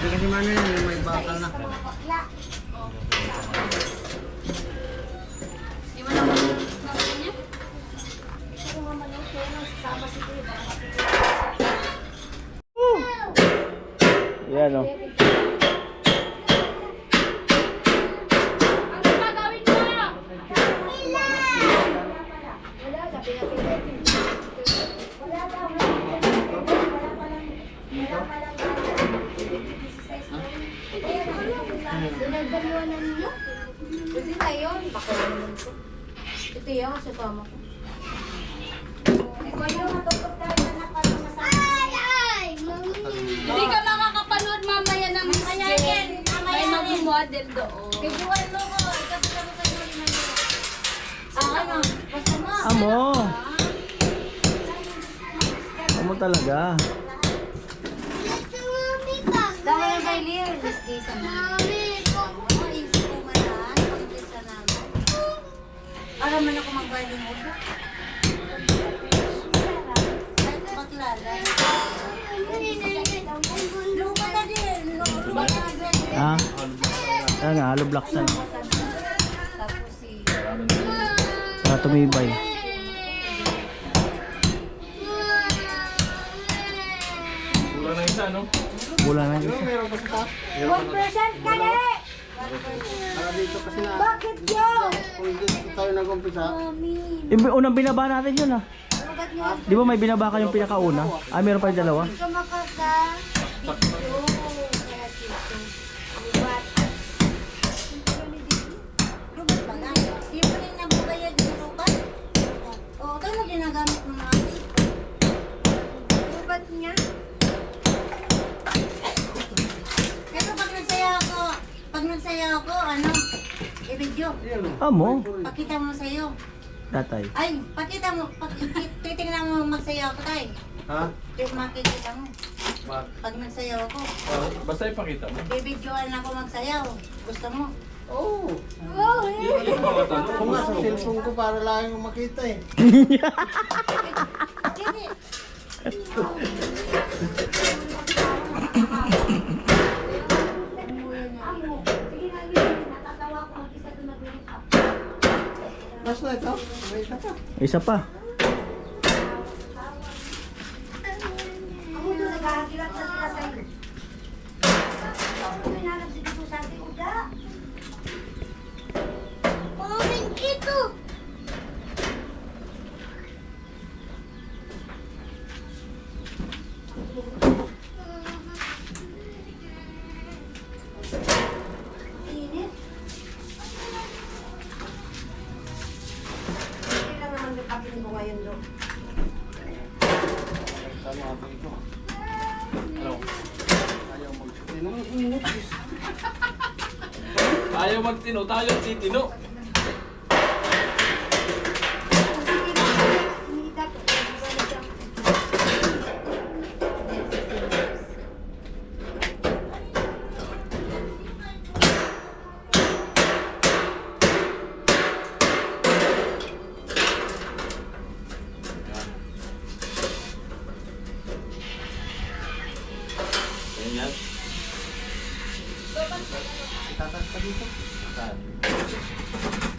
Hindi kasi mano yan, yung may bakal na. Yan o. Ano ba gawin mo? Wala, pinapilitin. Dinagdalawa na ninyo? Kasi tayo, baka naman ko. Ito yung sa pama ko. Ikaw yung matutok tayo na nakalamasama. Hindi ka makakapanood mamaya ng Miss Jen. May mag-model doon. Kiguan mo ko. Ikaw sa panood na nyo. Ano? Basta mo. Amo. Amo talaga. Dahil kay Lear, Miss Jason. Alam mo na kung mag-violin mo ba? Baklala. Lupa na din. Ha? Kaya nga, halo blocks na. Tapos si... Para tumibay. Kulang na isa, no? Bulan na yun. Meron pa sa 1% ka na eh! Para dito kasi na. Bakit yun? Kung dito tayo nag-umpisa. Yung unang binaba natin yun ah. Bakit yun? Di ba may binaba kayong pinakauna? Ah, meron pa yung dalawa? Hindi ka makaka... Video. Kaya dito. Lubat. Lubat ba na? Di mo rin nabubayad yung lubat? Oo, ito mo ginagamit mo mga lubat niya. Pero pag nagsaya ako, ano, i-video. Amo. Pakita mo sa'yo. Tatay. Ay, pakita mo, titingnan mo magsayaw ako tayo. Ha? Makikita mo. Bak. Pag nagsayaw ako, Basta ipakita mo. bibidyoan ako magsayaw. Gusto mo? Oo. Yung mga tanong. Kung nga sa cellphone ko para lang yung makita eh. Hindi. Basta ito. May isa pa. Isa pa. Ako doon naghahagilat na sila sa'yo. Ako minalap dito sa ating uda. Paming ito! Init. Hindi lang naman yung kapin ko ngayon doon. Tama ako ito. Ano? Ayaw mag-init. Ayaw magtino, tayo titino. Ganyan. Itatas pa dito. Saan?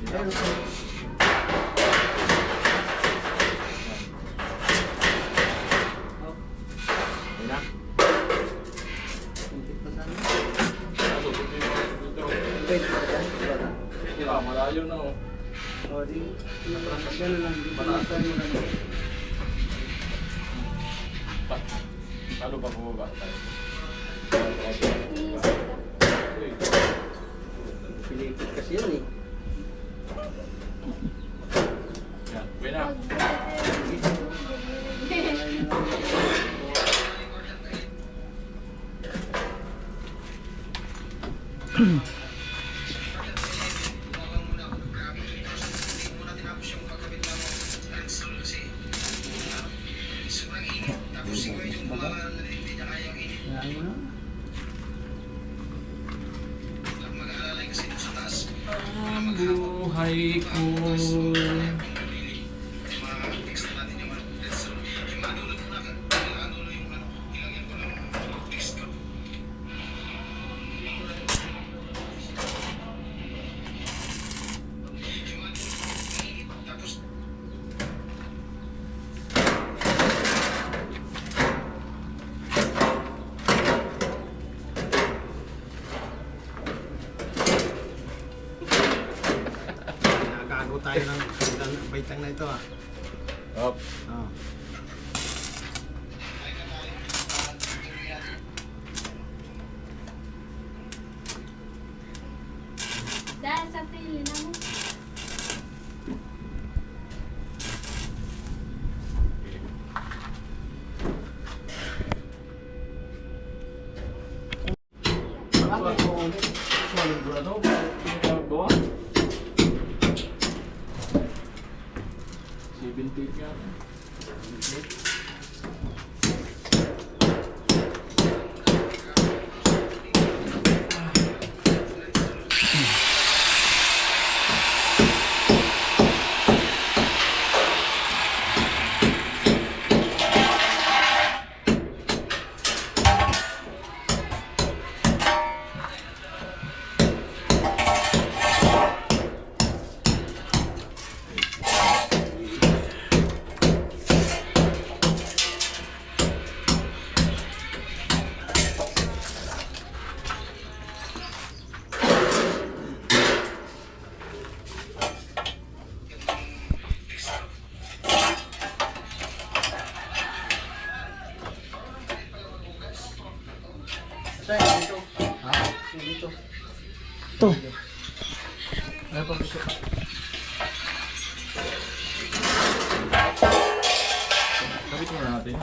Meron pa. Ayun na. Kuntit pa sana. Kaso, buti yung mga dito. Pwede pa dyan. Diba na? Diba, malayo na oh. O di. Ganun lang. Mataas tayo mo lang. Paano pa bumaba tayo? Uy. Pilipit kasi yun eh. Yan, uwi na. Kaya mo na. Ang buhay ko. Nakagago tayo ng baitang na ito ah. Up. Oh. ano? Pinagawa? 17 nga. Ito. Ano pa gusto? Kapit mo natin.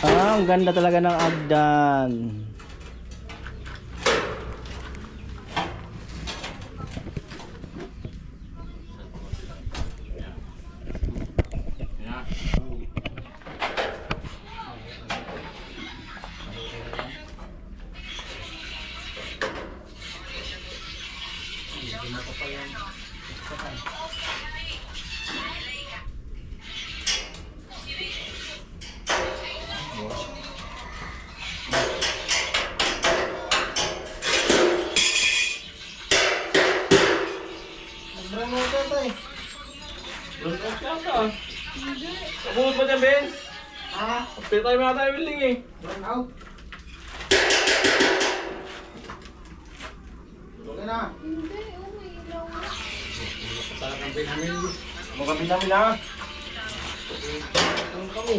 Ang ganda talaga ng agdan. Yan. Sobrang mo ito, tay. Doon ka kata. Abot ba dyan, Ben? Ha? Pwede tayo mga tayo willing eh. Burn out. Okay na. Hindi, may ilaw na. Talagang Benjamin. Mga namin na. Ang kami.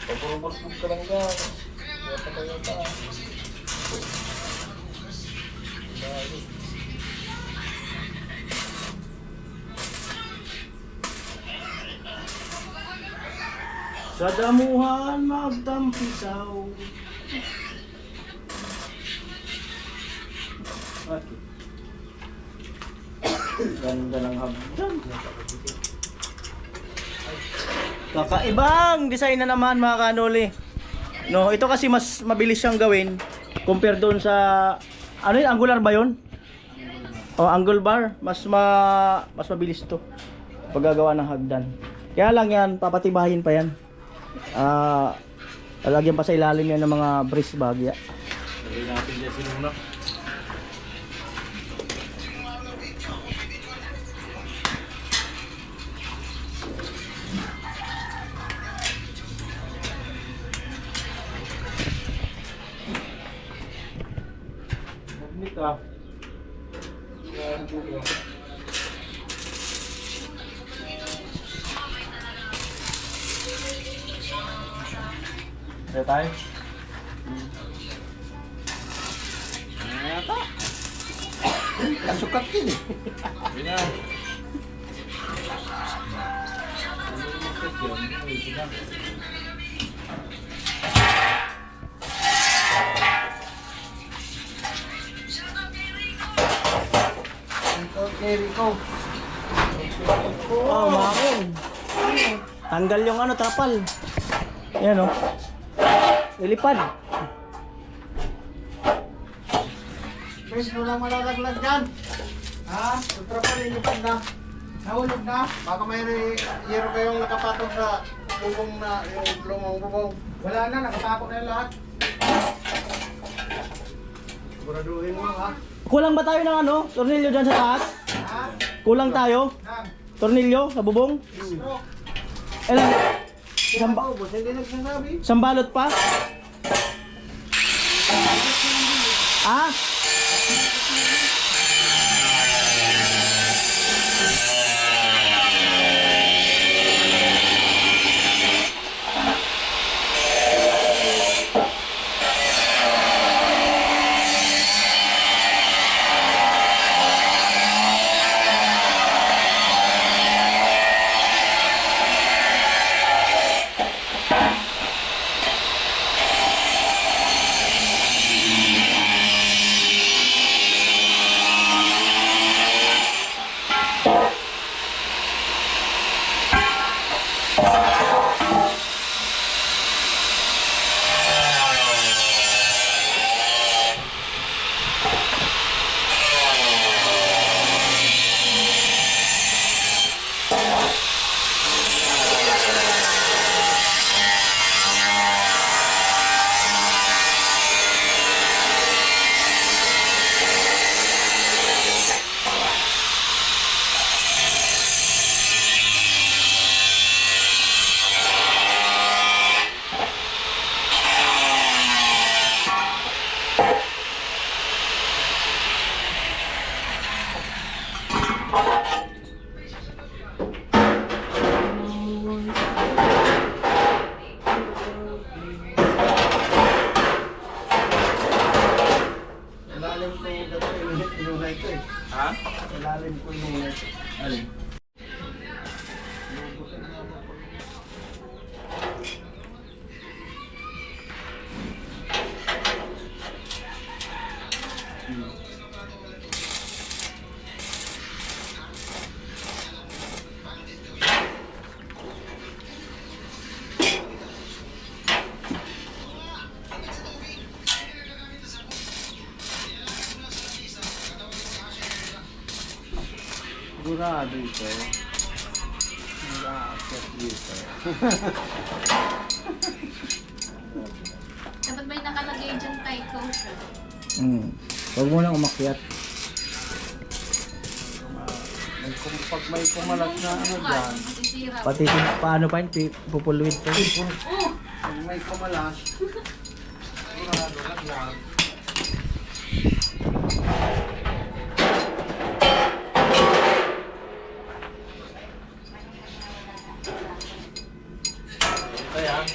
Pagpurupurpug ka lang dyan. Kaya pa kayo pa. Sa damuhan magtampisaw. Okay. Ganda ng hagdan. Kakaibang design na naman mga kanoli. No, ito kasi mas mabilis siyang gawin compare doon sa ano yun, angular ba yun? O angle bar, mas mabilis to paggagawa ng hagdan. Kaya lang yan, papatibahin pa yan. Lalagyan pa sa ilalim yan ng mga brace bagya. Lagay natin dyan sinuna. Magnet ah. Kaya tayo? Kasukat yun eh. Hindi na. Ito, Jericho. Oh, makon. Tanggal yung ano, trapal. Yan oh. Lilipad. Guys, walang malalaglag dyan. Ha? Ultra pa lilipad na. Nahulog na. Baka mayroon yero kayong nakapatong sa bubong na yung lumang bubong. Wala na, nakapakot na yung lahat. Siguraduhin mo ha. Kulang ba tayo ng ano? Tornilyo dyan sa taas? Ha? Kulang tayo? Nang. Tornilyo sa bubong? Ilan? Samba. Boss, hindi nagsasabi. Sambalot pa? Ah? Ilalim ko dati inunay ko eh. Ha? Ilalim ko inunay ko. Alin? Sigurado ito. Nag-aakit dito. Dapat may nakalagay dyan Tyco. Huwag mo lang umakyat. Pag may kumalat na ano dyan, Masisira. Pati paano pa yun, pupulwid pa yun. pag may kumalat, sigurado lang yan. Ito yan.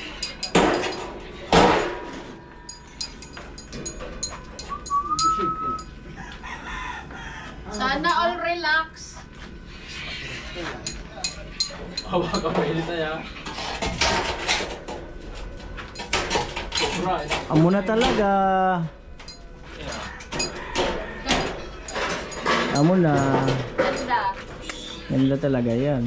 Sana all relax. Hawak ka mainit na yan. Sobra. Amo na talaga. Amo na. Ganda. Ganda talaga yan.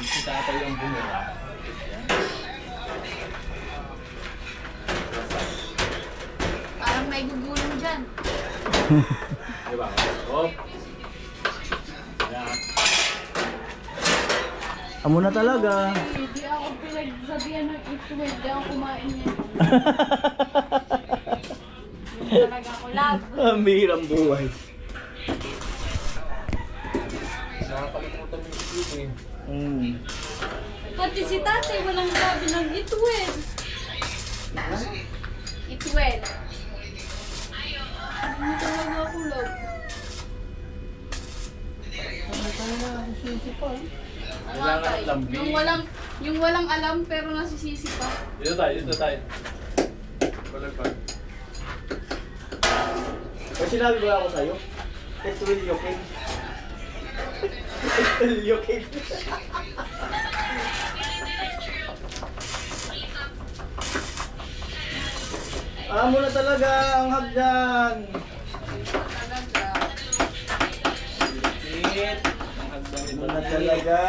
Si tatay yung bumira. Parang may gugulong dyan. Diba? Oh. Yan. Amo na talaga. Hindi ako pinagsabihan ng ito. Hindi ako kumain yan. Hindi talaga ako love. Ang hirang buhay. Nakakalimutan mo yung isip eh. Pati si tatay walang sabi ng itwel. Itwel. Hindi talaga ako love. Kailangan ng lambing. Yung walang alam pero nasisisi pa. Dito tayo, dito tayo. Balagpag. May sinabi ba ako sa'yo? It will you okay? It will you okay? Amo na talaga ang hagdan. Talaga. Amo na talaga.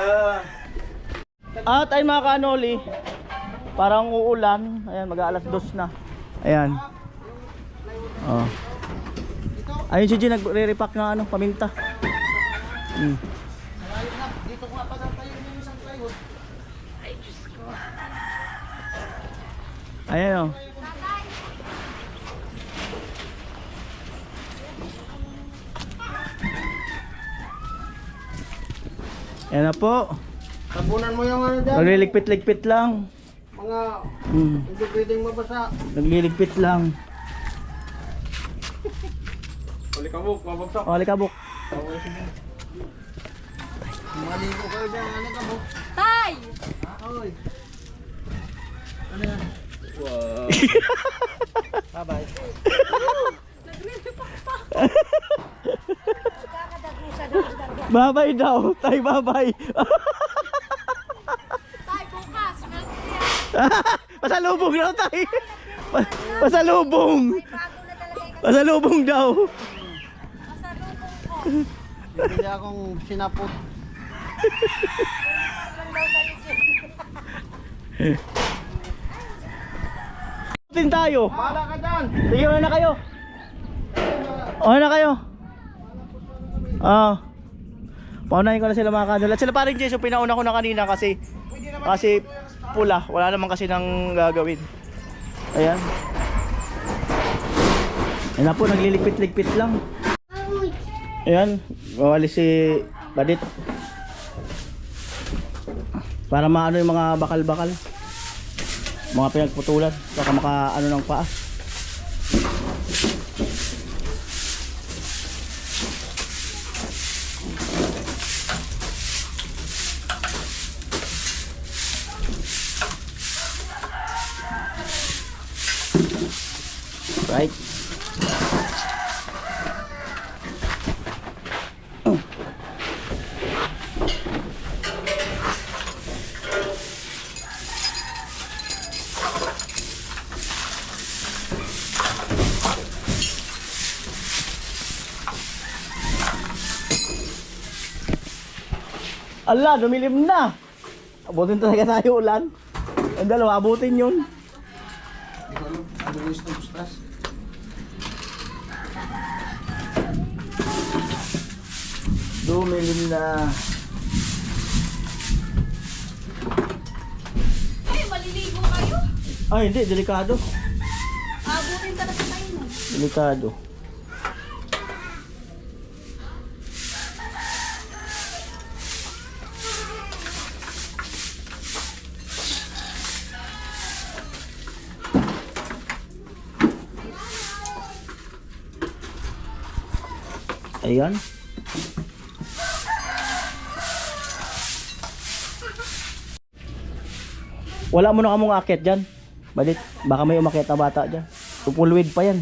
At ay mga kanoli, parang uulan. Ayan, mag-aalas 2 na. Ayan. Oh. Ayun si G, nagre-repack ng ano, paminta. Dito ko nga pa tayo yung isang plywood. Ayan o. Ayan na po. Tabunan mo yung ano dyan. Nagliligpit-ligpit lang. Mga Hmm. hindi pwedeng mabasa. Nagliligpit lang. Uli ka mo, mabagsak. O, alikabok. Maligo kayo dyan. Ano ka mo? Tay! Oy. Ano yan? Wow. Bye-bye. Babay daw. Tay, babay. Tay, bukas! Milk tea! Pasalubong daw, tay. Pasalubong. Bago na talaga yung Pasalubong daw. kasalubong ko. Bibili akong sinapot. Din tayo. Bahala ka dyan. Sige, una na kayo. Una na kayo. Paunahin ko na sila mga kanila. Sila pa rin Jason, pinauna ko na kanina kasi pula. Wala naman kasi nang gagawin. Ayan. Ayan na po, nagliligpit-ligpit lang. Ayan, mawali si Badit. Para maano yung mga bakal-bakal. Mga pinagputulan. Baka makaano ng paa. Right. Ala, dumilim na. Abutin talaga tayo ulan. Ang dalawa, abutin yun. Hindi ko alam. Ano gusto ng bustas? Dumilim na. Ay, maliligo kayo. Ay, hindi. Delikado. Abutin talaga kayo mo. Delikado. Ayan. Wala mo na kamong akit dyan. Balit, baka may umakit na bata dyan. Pupulwid pa yan.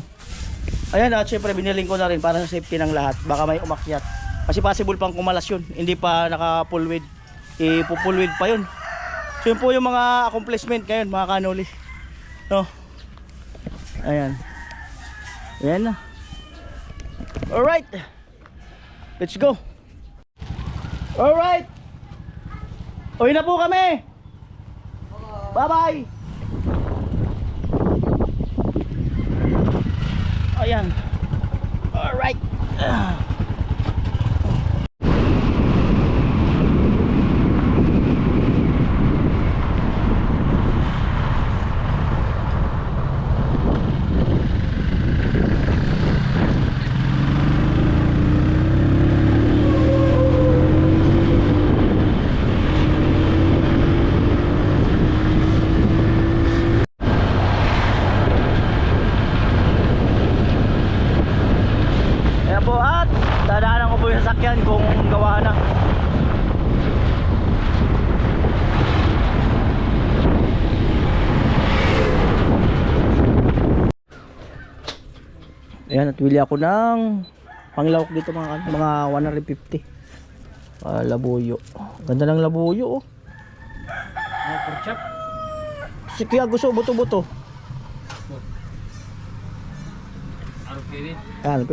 Ayan, at syempre biniling ko na rin para sa safety ng lahat. Baka may umakyat. Kasi possible pang kumalas yun. Hindi pa nakapulwid. Ipupulwid pa yun. So yun po yung mga accomplishment ngayon, mga kanuli. No? Ayan. Ayan na. Alright. Let's go. Alright. Uwi na po kami. Bye-bye. Ayan. Alright. Ayan po, at dadaanan ko po yung sasakyan kung gawa na. Ayan, at bili ako ng panglawak dito mga 150. Labuyo. Ganda ng labuyo, oh. Pork chop. Si Kuya gusto buto-buto. Ano pwede? Ayan,